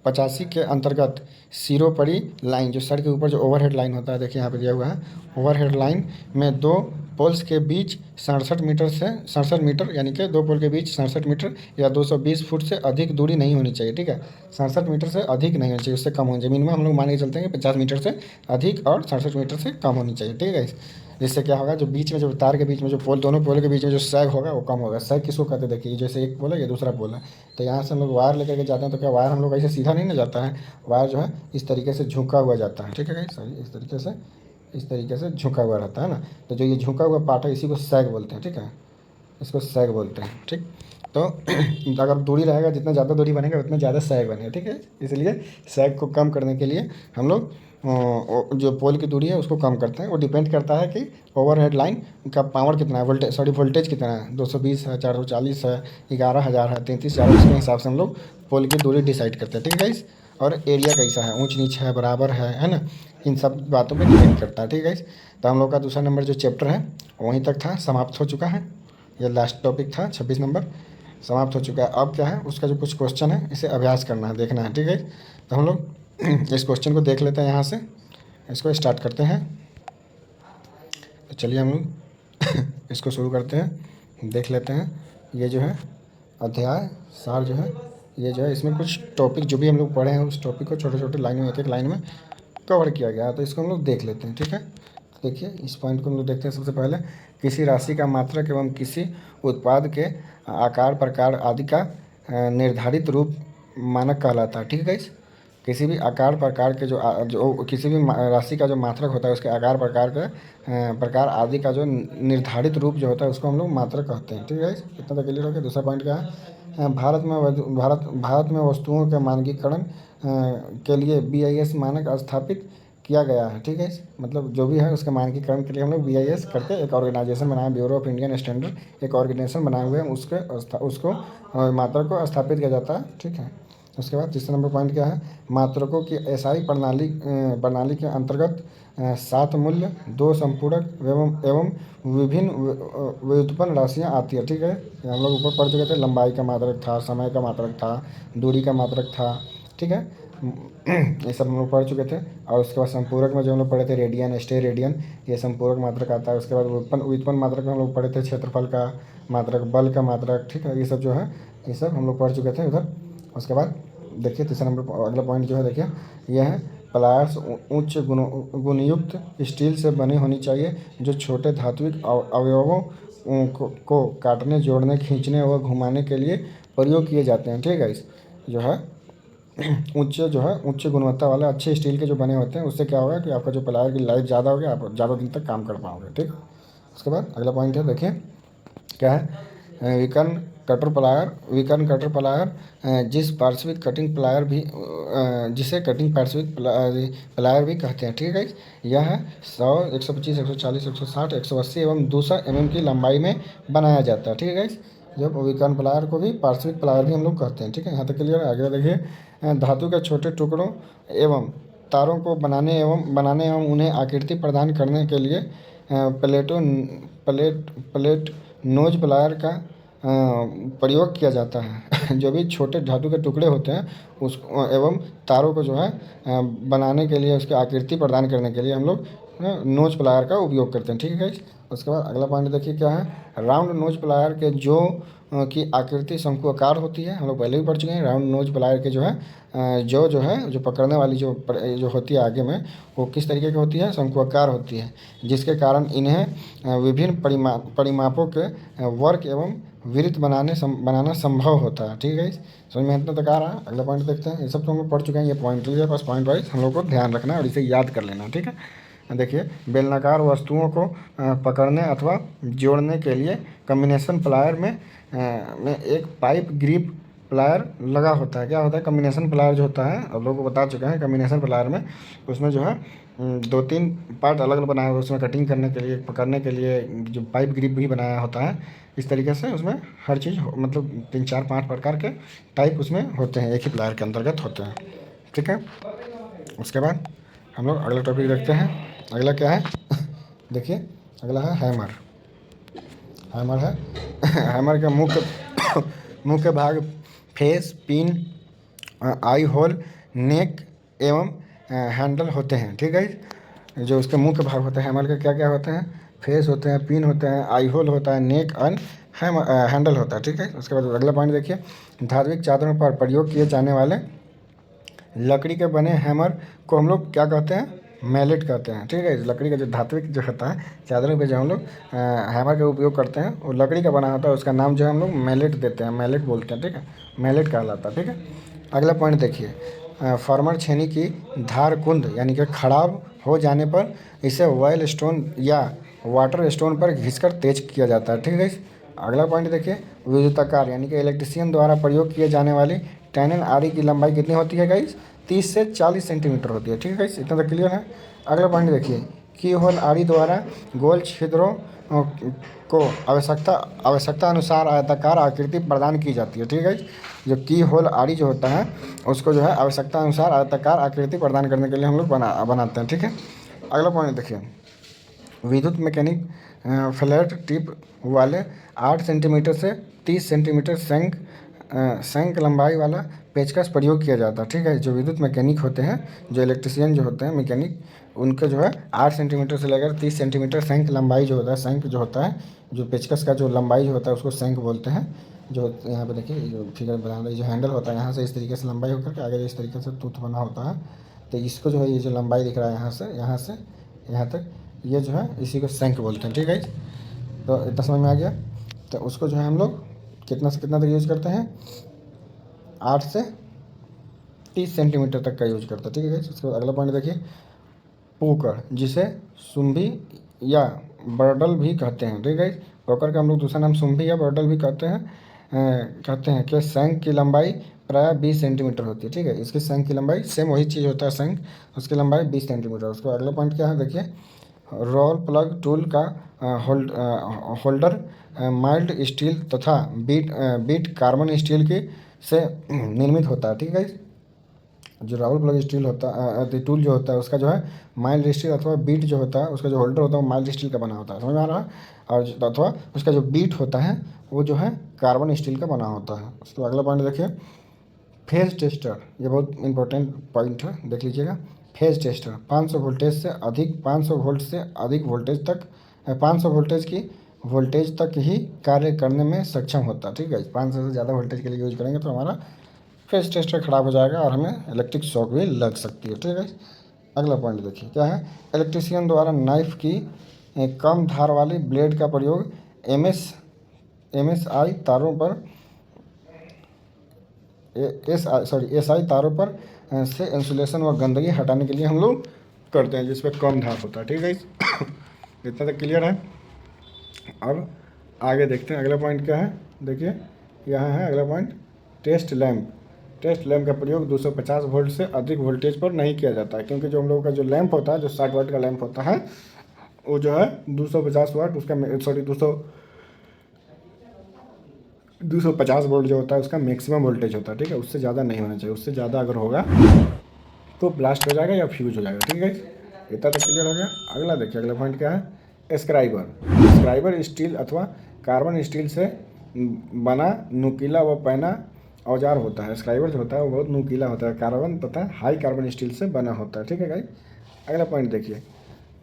85 के अंतर्गत सिरोपरी लाइन, जो सर के ऊपर जो ओवरहेड लाइन होता है, देखिए यहाँ पे दिया हुआ है, ओवरहेड लाइन में दो पोल्स के बीच 67 मीटर यानी कि दो पोल के बीच 67 मीटर या 220 फुट से अधिक दूरी नहीं होनी चाहिए। ठीक है, 67 मीटर से अधिक नहीं होनी चाहिए, उससे कम होनी चाहिए। मिनिमम हम लोग मान के चलते हैं कि 50 मीटर से अधिक और 67 मीटर से कम होनी चाहिए। ठीक है, जिससे क्या होगा, जो बीच में जो तार के बीच में जो पोल, दोनों पोल के बीच में जो सैग होगा वो कम होगा। सैग किसको कहते हैं, देखिए जैसे एक पोल है, ये दूसरा पोल है, तो यहाँ से हम लोग वायर लेकर के जाते हैं तो क्या वायर हम लोग ऐसे सीधा नहीं ना जाता है, वायर जो है इस तरीके से झुका हुआ जाता है। ठीक है, सही इस तरीके से झुका हुआ रहता है ना, तो जो ये झुका हुआ पार्ट है इसी को सैग बोलते हैं। ठीक है, इसको सैग बोलते हैं। ठीक, तो अगर दूरी रहेगा, जितना ज़्यादा दूरी बनेगा उतना ज़्यादा सैग बनेगा। ठीक है, इसलिए सैग को कम करने के लिए हम लोग जो पोल की दूरी है उसको कम करते हैं। वो डिपेंड करता है कि ओवरहेड लाइन का पावर कितना है, वोल्टेज कितना है, 220 है, 440 है, 11,000 है, 33,000, उसके हिसाब से हम लोग पोल की दूरी डिसाइड करते हैं। ठीक है, और एरिया कैसा है, ऊंच नीच है, बराबर है ना, इन सब बातों पे डिपेंड करता है। ठीक है, तो हम लोग का दूसरा नंबर जो चैप्टर है वहीं तक था, समाप्त हो चुका है। ये लास्ट टॉपिक था, 26 नंबर समाप्त हो चुका है। अब क्या है, उसका जो कुछ क्वेश्चन है इसे अभ्यास करना है, देखना है। ठीक है, तो हम लोग इस क्वेश्चन को देख लेते हैं, यहाँ से इसको स्टार्ट करते हैं। तो चलिए हम लोग इसको शुरू करते हैं, देख लेते हैं। ये जो है अध्याय सार जो है, ये जो है इसमें कुछ टॉपिक जो भी हम लोग पढ़े हैं उस टॉपिक को छोटे छोटे लाइन में, एक एक लाइन में कवर किया गया है। तो इसको हम लोग देख लेते हैं, ठीक है। देखिए इस पॉइंट को हम लोग देखते हैं। सबसे पहले किसी राशि का मात्रक एवं किसी उत्पाद के आकार प्रकार आदि का निर्धारित रूप मानक कहलाता है, ठीक है गाइस। किसी भी आकार प्रकार के जो किसी भी राशि का जो मात्रक होता है उसके आकार प्रकार के प्रकार आदि का जो निर्धारित रूप जो होता है उसको हम लोग मात्रक कहते हैं, ठीक है गाइस। इतना तो क्लियर हो गया। दूसरा पॉइंट क्या है, भारत में वस्तुओं के मानकीकरण के लिए BIS मानक स्थापित किया गया है, ठीक है। मतलब जो भी है उसके मानकीकरण के लिए हम लोग BIS करके एक ऑर्गेनाइजेशन बनाए, ब्यूरो ऑफ इंडियन स्टैंडर्ड एक ऑर्गेनाइजेशन बनाए हुए हैं, उसको मात्रक को स्थापित किया जाता है, ठीक है। उसके बाद तीसरा नंबर पॉइंट क्या है, मात्रकों की SI प्रणाली के अंतर्गत 7 मूल्य, 2 संपूरक एवं विभिन्न व्युत्पन्न राशियाँ आती है, ठीक है। हम लोग ऊपर पढ़ चुके थे, लंबाई का मात्रक था, समय का मात्रक था, दूरी का मात्रक था, ठीक है। ये सब हम लोग पढ़ चुके थे। और उसके बाद संपूरक में जो हम लोग पढ़े थे रेडियन, स्टे रेडियन, ये संपूरक मात्रक आता है। उसके बाद व्युत्पन्न मात्रक में हम लोग पढ़े थे क्षेत्रफल का मात्रक, बल का मात्रक, ठीक है। ये सब जो है ये सब हम लोग पढ़ चुके थे उधर। उसके बाद देखिए तीसरा नंबर अगला पॉइंट जो है, देखिए यह है प्लायर्स उच्च गुणयुक्त स्टील से बनी होनी चाहिए जो छोटे धात्विक अवयवों को काटने, जोड़ने, खींचने व घुमाने के लिए प्रयोग किए जाते हैं, ठीक है। इस जो है उच्च गुणवत्ता वाले अच्छे स्टील के जो बने होते हैं उससे क्या होगा कि आपका जो प्लायर की लाइफ ज़्यादा होगी, आप ज़्यादा दिन तक काम कर पाओगे, ठीक। उसके बाद अगला पॉइंट है, देखिए क्या है, विकर्ण कटर प्लायर जिस पार्श्विक कटिंग प्लायर भी जिसे कटिंग पार्श्विक प्लायर भी कहते हैं, ठीक है। यह है 100, 125, 140, 160, 180 एवं 200 mm की लंबाई में बनाया जाता है, ठीक है। जब विकर्ण प्लायर को भी पार्श्विक प्लायर भी हम लोग कहते हैं, ठीक है। यहाँ तक क्लियर है। आगे देखिए धातु के छोटे टुकड़ों एवं तारों को बनाने एवं उन्हें आकृति प्रदान करने के लिए प्लेट नोज प्लायर का प्रयोग किया जाता है। जो भी छोटे धातु के टुकड़े होते हैं उस एवं तारों को जो है बनाने के लिए, उसकी आकृति प्रदान करने के लिए हम लोग नोज प्लायर का उपयोग करते हैं, ठीक है गाइस। उसके बाद अगला पॉइंट देखिए क्या है, राउंड नोज प्लायर के की आकृति शंकुआकार होती है। हम लोग पहले भी पढ़ चुके हैं। राउंड नोज प्लायर के जो है जो पकड़ने वाली जो होती है आगे में, वो किस तरीके की होती है, शंकुआकार होती है, जिसके कारण इन्हें विभिन्न परिमापों के वर्क एवं वृत्त बनाना संभव होता है, ठीक है। समझ में इतना तक आ रहा है। अगला पॉइंट देखते हैं। ये सब तो हम लोग पढ़ चुके हैं। ये पॉइंट के पास पॉइंट वाइज हम लोग को ध्यान रखना है और इसे याद कर लेना, ठीक है। देखिए बेलनाकार वस्तुओं को पकड़ने अथवा जोड़ने के लिए कम्बिनेशन प्लायर में एक पाइप ग्रिप प्लायर लगा होता है। क्या होता है कम्बिनेशन प्लायर जो होता है, आप लोगों को बता चुके हैं। कम्बिनेशन प्लायर में उसमें जो है 2-3 पार्ट अलग अलग बनाए हुए, उसमें कटिंग करने के लिए, पकड़ने के लिए जो पाइप ग्रिप भी बनाया होता है। इस तरीके से उसमें हर चीज़ मतलब 3-4-5 प्रकार के टाइप उसमें होते हैं, एक ही प्लायर के अंतर्गत होते हैं, ठीक है। उसके बाद हम लोग अगला टॉपिक देखते हैं। अगला क्या है देखिए अगला है हैमर। हैमर है हैमर का मुख्य भाग फेस, पिन, आई होल, नेक एवं हैंडल होते हैं, ठीक है। जो उसके मुख्य भाग होते हैं हैमर के क्या क्या होते हैं, फेस होते हैं, पिन होते हैं, आई होल होता है, नेक एंड हैंडल होता है, ठीक है। उसके बाद अगला पॉइंट देखिए, धार्मिक चादरों पर प्रयोग किए जाने वाले लकड़ी के बने हैमर को हम लोग क्या कहते हैं, मैलेट कहते हैं, ठीक है। लकड़ी का जो धात्विक जो होता है चादरों पे जो हम लोग हैमर का उपयोग करते हैं, वो लकड़ी का बना होता है, उसका नाम जो है हम लोग मैलेट देते हैं, मैलेट बोलते हैं, ठीक है। मैलेट कहलाता है, ठीक है। अगला पॉइंट देखिए, फार्मर छेनी की धार कुंद यानी कि खराब हो जाने पर इसे ऑयल स्टोन या वाटर स्टोन पर घिसकर तेज किया जाता है, ठीक है। अगला पॉइंट देखिए, विद्युताकार यानी कि इलेक्ट्रिशियन द्वारा प्रयोग किए जाने वाली टैनन आरी की लंबाई कितनी होती है गाइस, 30 से 40 सेंटीमीटर होती है, ठीक है गाइस। इतना तो क्लियर है। अगला पॉइंट देखिए, की होल आरी द्वारा गोल छिद्रों को आवश्यकता अनुसार आयताकार आकृति प्रदान की जाती है, ठीक है। जो की होल आरी जो होता है उसको जो है आवश्यकता अनुसार आयताकार आकृति प्रदान करने के लिए हम लोग बनाते हैं, ठीक है। अगला पॉइंट देखिए, विद्युत मैकेनिक फ्लैट टिप वाले 8 सेंटीमीटर से 30 सेंटीमीटर शंख लंबाई वाला पेचकस प्रयोग किया जाता है। ठीक है, जो विद्युत मैकेनिक होते हैं, जो इलेक्ट्रिशियन जो होते हैं मैकेनिक, उनका जो है 8 सेंटीमीटर से लेकर 30 सेंटीमीटर शंख लंबाई जो होता है, शंख जो होता है, जो पेचकस का जो लंबाई जो होता है उसको शंख बोलते हैं। जो यहाँ पे देखिए जो फिगर बना रहे, जो हैंडल होता है यहाँ से इस तरीके से लंबाई होकर के आगे इस तरीके से टूथ बना होता है। तो इसको जो है ये जो लंबाई दिख रहा है यहाँ से यहाँ तक, ये जो है इसी को शंख बोलते हैं। ठीक है, तो इतना समझ में आ गया। तो उसको जो है हम लोग कितना से कितना तक यूज़ करते हैं, 8 से 30 सेंटीमीटर तक का यूज करते हैं। ठीक है, उसके बाद अगला पॉइंट देखिए, पोकर, जिसे सुम्भी या बर्डल भी कहते हैं। ठीक है, पोकर का हम लोग दूसरा नाम सुम्भी या बर्डल भी कहते हैं कि शंख की लंबाई प्राय 20 सेंटीमीटर होती है। ठीक है, इसकी शंख की लंबाई सेम वही चीज़ होता है शंख, उसकी लंबाई 20 सेंटीमीटर। उसके अगला पॉइंट क्या है देखिए, रोल प्लग टूल का होल्डर माइल्ड स्टील तथा बीट कार्बन स्टील की से निर्मित होता है। ठीक है, जो राउल प्लग स्टील होता है, टूल जो होता है उसका जो है माइल्ड स्टील अथवा बीट जो होता है उसका जो होल्डर होता है वो माइल्ड स्टील का बना होता है। समझ में आ रहा है? और अथवा उसका जो बीट होता है वो जो है कार्बन स्टील का बना होता है। उसके अगला पॉइंट देखिए, फेज टेस्टर, ये बहुत इंपॉर्टेंट पॉइंट है, देख लीजिएगा। फेज टेस्टर 500 वोल्टेज से अधिक 500 वोल्ट से अधिक वोल्टेज तक 500 वोल्टेज की वोल्टेज तक ही कार्य करने में सक्षम होता है। ठीक है, 500 से ज़्यादा वोल्टेज के लिए यूज करेंगे तो हमारा फेज टेस्टर ख़राब हो जाएगा और हमें इलेक्ट्रिक शॉक भी लग सकती है। ठीक है, अगला पॉइंट देखिए क्या है, इलेक्ट्रिशियन द्वारा नाइफ की कम धार वाली ब्लेड का प्रयोग एमएसआई तारों पर एसआई तारों पर से इंसुलेशन व गंदगी हटाने के लिए हम लोग करते हैं, जिसमें कम धार होता है। ठीक है, इतना तक क्लियर है। अब आगे देखते हैं अगला पॉइंट क्या है। देखिए यहाँ है अगला point, test lamp. Test lamp का प्रयोग 250 वोल्ट से अधिक वोल्टेज पर नहीं किया जाता है, क्योंकि जो हम लोगों का जो लैंप होता है, जो 60 वाट का लैंप होता है, वो जो है 250 वाट उसका 250 वोल्ट जो होता है उसका मैक्सिमम वोल्टेज होता है। ठीक है, उससे ज़्यादा नहीं होना चाहिए, उससे ज़्यादा अगर होगा तो ब्लास्ट हो जाएगा या फ्यूज हो जाएगा। ठीक है, इतना तक क्लियर हो गया। अगला देखिए, अगला पॉइंट क्या है, स्क्राइबर स्टील अथवा कार्बन स्टील से बना नुकीला व पैना औजार होता है। स्क्राइबर जो होता है वो बहुत नुकीला होता है, कार्बन तथा हाई कार्बन स्टील से बना होता है। ठीक है गाइस, अगला पॉइंट देखिए,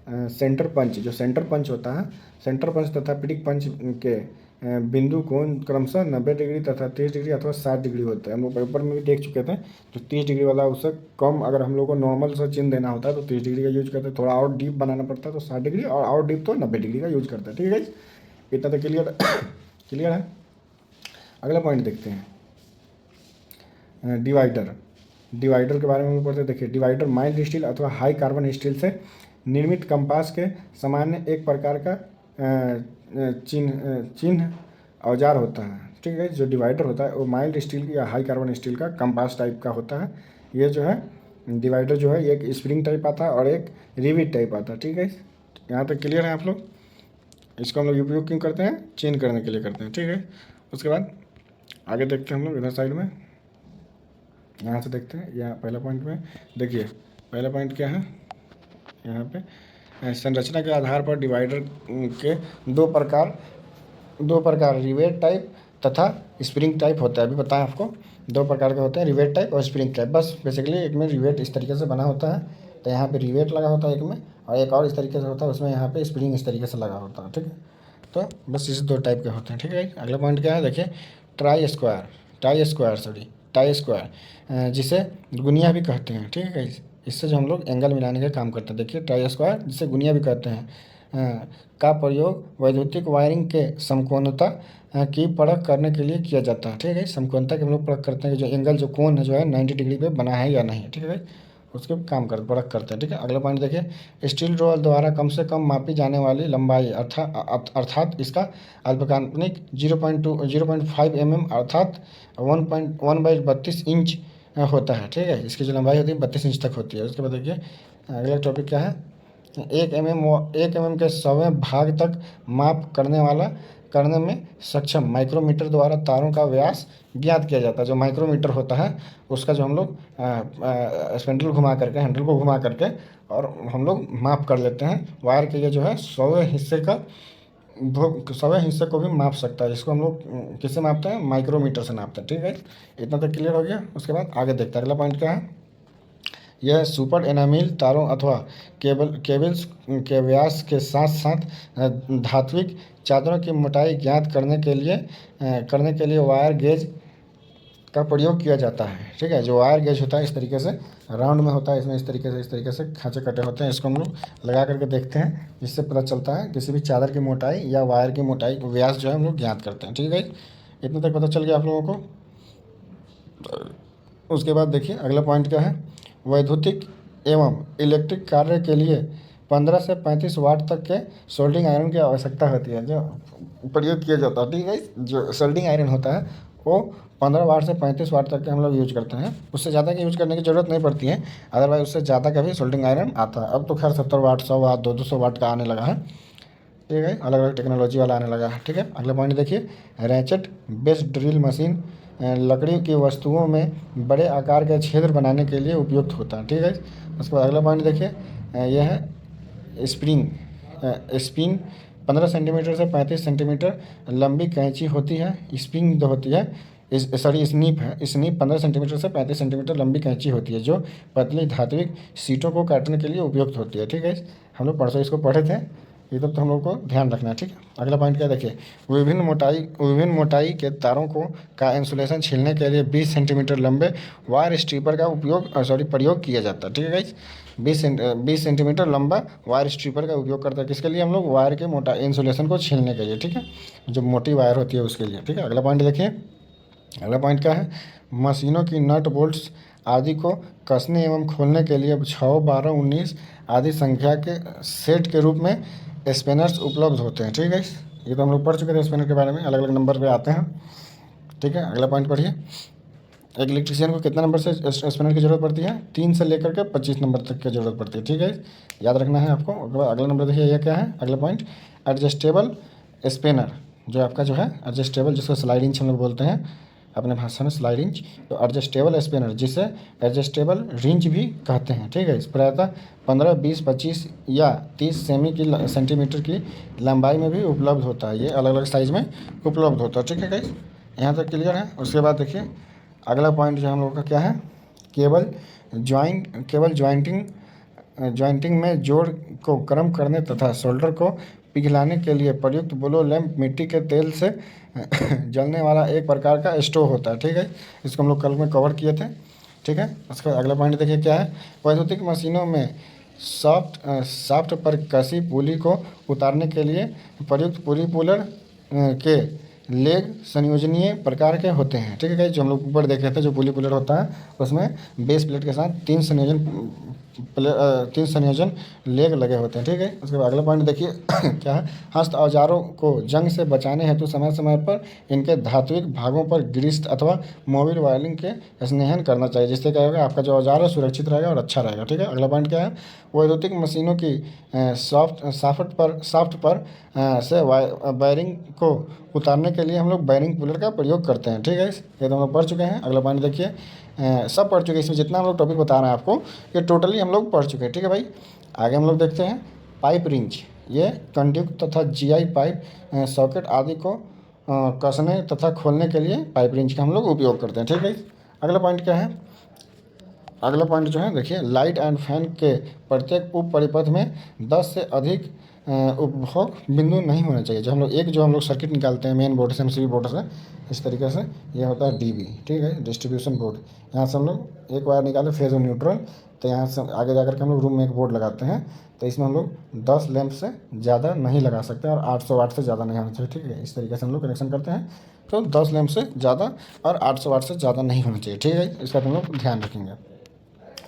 सेंटर पंच। जो सेंटर पंच होता है, सेंटर पंच तथा पिटिक पंच के बिंदु कोण क्रमशः 90 डिग्री तथा 30 डिग्री अथवा 60 डिग्री होता है। हम लोग पेपर में भी देख चुके थे, तो 30 डिग्री वाला उससे कम अगर हम लोग को नॉर्मल सा चिन्ह देना होता है तो 30 डिग्री का यूज करते हैं, थोड़ा और डीप बनाना पड़ता है तो 60 डिग्री, और डीप तो 90 डिग्री का यूज करते हैं। ठीक है गाइस, इतना तो क्लियर है। अगला पॉइंट देखते हैं, डिवाइडर के बारे में हम पढ़ते हैं। देखिए, डिवाइडर माइल्ड स्टील अथवा हाई कार्बन स्टील से निर्मित कंपास के सामान्य एक प्रकार का चिन्ह औजार होता है। ठीक है, जो डिवाइडर होता है वो माइल्ड स्टील या हाई कार्बन स्टील का कंपास टाइप का होता है। ये जो है डिवाइडर जो है एक स्प्रिंग टाइप आता है और एक रिविट टाइप आता है। ठीक है, यहाँ तक क्लियर है आप लोग। इसको हम लोग उपयोग क्यों करते हैं, चेंज करने के लिए करते हैं। ठीक है, उसके बाद आगे देखते हैं हम लोग इधर साइड में, यहाँ से देखते हैं। यहाँ पहला पॉइंट में देखिए, पहला पॉइंट क्या है, यहाँ पे संरचना के आधार पर डिवाइडर के दो प्रकार रिवेट टाइप तथा स्प्रिंग टाइप होता है। अभी बताएं आपको, दो प्रकार के होते हैं, रिवेट टाइप और स्प्रिंग टाइप। बस बेसिकली एक में रिवेट इस तरीके से बना होता है, तो यहाँ पे रिवेट लगा होता है एक में, और एक और इस तरीके से होता है, उसमें यहाँ पे स्प्रिंग इस तरीके से लगा होता है। ठीक है, तो बस इस दो टाइप के होते हैं। ठीक है, अगला पॉइंट क्या है देखिए, टाई स्क्वायर, जिसे गुनिया भी कहते हैं। ठीक है, इससे जो हम लोग एंगल मिलाने का काम करते हैं। देखिए, टाई स्क्वायर जिसे गुनिया भी कहते हैं, का प्रयोग वैद्युतिक वायरिंग के समकोणता की परख करने के लिए किया जाता है। ठीक है, समकोणता की हम लोग परख करते हैं कि जो एंगल जो कोण है जो है 90 डिग्री पे बना है या नहीं। ठीक है, उसके काम कर परख करते हैं। ठीक है, अगला पॉइंट देखिए, स्टील रोल द्वारा कम से कम मापी जाने वाली लंबाई अर्थात इसका अल्पकाल्पनिक 0.5 mm अर्थात 1/32 इंच होता है। ठीक है, इसकी जो लंबाई होती है 32 इंच तक होती है। उसके बाद देखिए अगला टॉपिक क्या है, 1 mm के 100वें भाग तक माप करने में सक्षम माइक्रोमीटर द्वारा तारों का व्यास ज्ञात किया जाता है। जो माइक्रोमीटर होता है उसका जो हम लोग स्पेंडल घुमा करके, हैंडल को घुमा करके और हम लोग माप कर लेते हैं वायर के, ये जो है 100वें हिस्से का सभी हिस्से को भी माप सकता है। इसको हम लोग किससे मापते हैं? माइक्रोमीटर से नापते हैं। ठीक है, इतना तक क्लियर हो गया। उसके बाद आगे देखते हैं अगला पॉइंट क्या है। यह सुपर एनामिल तारों अथवा केबल्स के व्यास के साथ साथ धात्विक चादरों की मोटाई ज्ञात करने के लिए वायर गेज का प्रयोग किया जाता है। ठीक है, जो वायर गेज होता है इस तरीके से राउंड में होता है, इसमें इस तरीके से खाँचे कटे होते हैं। इसको हम लोग लगा करके देखते हैं, जिससे पता चलता है किसी भी चादर की मोटाई या वायर की मोटाई व्यास जो है हम लोग ज्ञात करते हैं। ठीक है, इतना तक पता चल गया आप लोगों को। उसके बाद देखिए अगला पॉइंट क्या है। वैद्युतिक एवं इलेक्ट्रिक कार्य के लिए 15 से 35 वाट तक के सोल्डिंग आयरन की आवश्यकता होती है, जो प्रयोग किया जाता है। ठीक है, जो सोल्डिंग आयरन होता है वो 15 वाट से 35 वाट तक के हम लोग यूज करते हैं। उससे ज़्यादा की यूज करने की ज़रूरत नहीं पड़ती है, अदरवाइज उससे ज़्यादा का भी सोल्डिंग आयरन आता है। अब तो खैर 70 वाट, 100 वाट, 200 वाट का आने लगा है। ठीक है, अलग अलग टेक्नोलॉजी वाला आने लगा है। ठीक है, अगला पॉइंट देखिए। रैचेट बेस्ड ड्रिल मशीन लकड़ी की वस्तुओं में बड़े आकार के छिद्र बनाने के लिए उपयुक्त होता है। ठीक है, उसके बाद अगला पॉइंट देखिए। यह है स्प्रिंग 15 सेंटीमीटर से 35 सेंटीमीटर लंबी कैंची होती है। स्प्रिंग जो होती है स्नीप 15 सेंटीमीटर से 35 सेंटीमीटर लंबी कैंची होती है, जो पतली धात्विक सीटों को काटने के लिए उपयुक्त होती है। ठीक है, हम लोग परसों इसको पढ़े थे, ये तो हम लोग को ध्यान रखना है। ठीक है, अगला पॉइंट क्या देखिए। विभिन्न मोटाई के तारों को का इंसुलेशन छीलने के लिए 20 सेंटीमीटर लंबे वायर स्ट्रिपर का प्रयोग किया जाता है। ठीक है गाइस, 20 सेंटीमीटर लंबा वायर स्ट्रिपर का उपयोग करता है। किसके लिए? हम लोग वायर के मोटा इंसुलेशन को छीलने के लिए। ठीक है, जो मोटी वायर होती है उसके लिए। ठीक है, अगला पॉइंट देखिए। अगला पॉइंट क्या है। मशीनों की नट बोल्ट्स आदि को कसने एवं खोलने के लिए 6, 12, 19 आदि संख्या के सेट के रूप में स्पेनर्स उपलब्ध होते हैं। ठीक है, ये तो हम लोग पढ़ चुके थे स्पेनर के बारे में, अलग अलग नंबर पे आते हैं। ठीक है, अगला पॉइंट पढ़िए। एक इलेक्ट्रीशियन को कितना नंबर से स्पेनर की ज़रूरत पड़ती है? 3 से लेकर के 25 नंबर तक की ज़रूरत पड़ती है। ठीक है, याद रखना है आपको। अगला नंबर देखिए, यह क्या है अगला पॉइंट। एडजस्टेबल स्पेनर, जो आपका जो है एडजस्टेबल, जिसको स्लाइडिंग हम लोग बोलते हैं अपने भाषा में, स्लाइडिंग। तो एडजस्टेबल स्पेनर, जिसे एडजस्टेबल रिंच भी कहते हैं। ठीक है, इस प्रायतः 15, 20, 25 या 30 सेंटीमीटर की लंबाई में भी उपलब्ध होता है। ये अलग अलग साइज़ में उपलब्ध होता है। ठीक है गाइस, यहाँ तक क्लियर है। उसके बाद देखिए अगला पॉइंट जो हम लोग का क्या है। केबल जॉइंटिंग में जोड़ को गर्म करने तथा सोल्डर को पिघलाने के लिए प्रयुक्त ब्लो लैंप मिट्टी के तेल से जलने वाला एक प्रकार का स्टोव होता है। ठीक है, इसको हम लोग कल में कवर किए थे। ठीक है, उसका अगला पॉइंट देखिए क्या है। वैद्युतिक मशीनों में शाफ्ट पर कसी पुली को उतारने के लिए प्रयुक्त पुली पुलर के लेग संयोजनीय प्रकार के होते हैं। ठीक है, जो हम लोग ऊपर देख रहे थे, जो पुली पुलर होता है उसमें बेस प्लेट के साथ 3 संयोजन लेग लगे होते हैं। ठीक है, उसके बाद अगला पॉइंट देखिए क्या है। हस्त औजारों को जंग से बचाने हेतु समय समय पर इनके धात्विक भागों पर ग्रीस अथवा मोबिल वायरिंग के स्नेहन करना चाहिए, जिससे क्या होगा, आपका जो औजार है सुरक्षित रहेगा और अच्छा रहेगा। ठीक है, अगला पॉइंट क्या है। वैद्युतिक मशीनों की शाफ्ट पर से वायरिंग को उतारने के लिए हम लोग बैरिंग पुलर का प्रयोग करते हैं। ठीक है, ये तो हम लोग पढ़ चुके हैं। अगला पॉइंट देखिए। सब पढ़ चुके हैं, इसमें जितना हम लोग टॉपिक बता रहे हैं आपको ये टोटली हम लोग पढ़ चुके हैं। ठीक है भाई, आगे हम लोग देखते हैं पाइप रिंच। ये कंडक्ट तथा जीआई पाइप सॉकेट आदि को कसने तथा खोलने के लिए पाइप रिंच का हम लोग उपयोग करते हैं। ठीक है, अगला पॉइंट क्या है। अगला पॉइंट जो है देखिए, लाइट एंड फैन के प्रत्येक उप परिपथ में 10 से अधिक उपभोग बिंदु नहीं होने चाहिए। जो हम लोग सर्किट निकालते हैं मेन बोर्ड से, एमसीबी बोर्ड से, इस तरीके से ये होता है डीबी। ठीक है, डिस्ट्रीब्यूशन बोर्ड। यहाँ से हम लोग एक वायर निकाले फेज और न्यूट्रल, तो यहाँ से आगे जाकर के हम लोग रूम में एक बोर्ड लगाते हैं, तो इसमें हम लोग 10 लैंप से ज़्यादा नहीं लगा सकते और 800 वाट से ज़्यादा नहीं होना चाहिए। ठीक है, इस तरीके से हम लोग कनेक्शन करते हैं, तो 10 लैंप से ज़्यादा और 800 वाट से ज़्यादा नहीं होना चाहिए। ठीक है, इसका हम लोग ध्यान रखेंगे।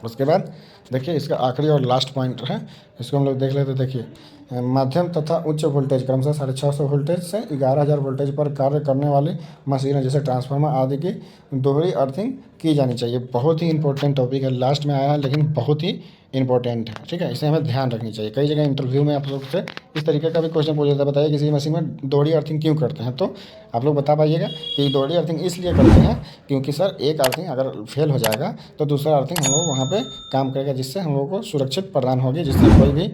उसके बाद देखिए इसका आखिरी और लास्ट पॉइंट है, इसको हम लोग देख लेते। देखिए मध्यम तथा उच्च वोल्टेज क्रमशः 650 वोल्टेज से 11,000 वोल्टेज पर कार्य करने वाली मशीनें जैसे ट्रांसफार्मर आदि की दोहरी अर्थिंग की जानी चाहिए। बहुत ही इंपॉर्टेंट टॉपिक है, लास्ट में आया है लेकिन बहुत ही इंपॉर्टेंट है। ठीक है, इसे हमें ध्यान रखनी चाहिए। कई जगह इंटरव्यू में आप लोग से इस तरीके का भी क्वेश्चन पूछा जाता है, बताइए किसी मशीन में दोहरी अर्थिंग क्यों करते हैं, तो आप लोग बता पाइएगा कि दोहरी अर्थिंग इसलिए करते हैं क्योंकि सर एक अर्थिंग अगर फेल हो जाएगा तो दूसरा अर्थिंग हम लोग वहाँ पे काम करेगा, जिससे हम लोग को सुरक्षित प्रदान होगी, जिससे कोई भी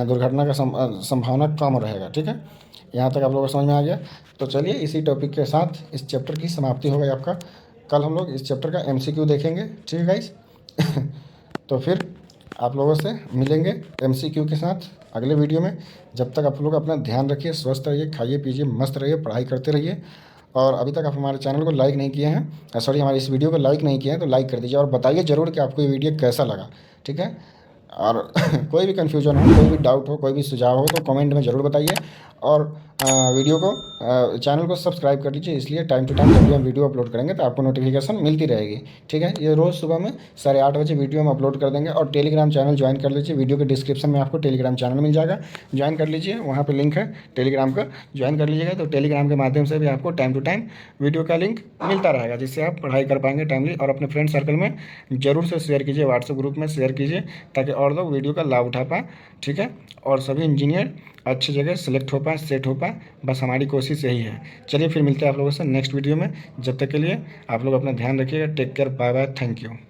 दुर्घटना का संभावना कम रहेगा। ठीक है, यहाँ तक आप लोगों को समझ में आ गया। तो चलिए इसी टॉपिक के साथ इस चैप्टर की समाप्ति हो गई आपका। कल हम लोग इस चैप्टर का MCQ देखेंगे, ठीक है गाइस। तो फिर आप लोगों से मिलेंगे MCQ के साथ अगले वीडियो में। जब तक आप लोग अपना ध्यान रखिए, स्वस्थ रहिए, खाइए पीजिए, मस्त रहिए, पढ़ाई करते रहिए। और अभी तक आप हमारे चैनल को लाइक नहीं किए हैं, सॉरी हमारे इस वीडियो को लाइक नहीं किए हैं, तो लाइक कर दीजिए और बताइए ज़रूर कि आपको ये वीडियो कैसा लगा, ठीक है। और कोई भी कन्फ्यूजन हो, कोई भी डाउट हो, कोई भी सुझाव हो तो कमेंट में ज़रूर बताइए। और वीडियो को चैनल को सब्सक्राइब कर लीजिए, इसलिए टाइम टू टाइम जब भी हम वीडियो अपलोड करेंगे तो आपको नोटिफिकेशन मिलती रहेगी, ठीक है। ये रोज़ सुबह में 8:30 बजे वीडियो हम अपलोड कर देंगे। और टेलीग्राम चैनल ज्वाइन कर लीजिए, वीडियो के डिस्क्रिप्शन में आपको टेलीग्राम चैनल मिल जाएगा, ज्वाइन कर लीजिए, वहाँ पर लिंक है टेलीग्राम का, ज्वाइन कर लीजिएगा। तो टेलीग्राम के माध्यम से भी आपको टाइम टू टाइम वीडियो का लिंक मिलता रहेगा, जिससे आप पढ़ाई कर पाएंगे टाइमली। और अपने फ्रेंड सर्कल में ज़रूर से शेयर कीजिए, व्हाट्सएप ग्रुप में शेयर कीजिए, ताकि और लोग वीडियो का लाभ उठा पाएँ, ठीक है। और सभी इंजीनियर अच्छी जगह सेलेक्ट हो पाए, सेट हो पाए, बस हमारी कोशिश यही है। चलिए फिर मिलते हैं आप लोगों से नेक्स्ट वीडियो में। जब तक के लिए आप लोग अपना ध्यान रखिएगा। Take care, bye bye, thank you.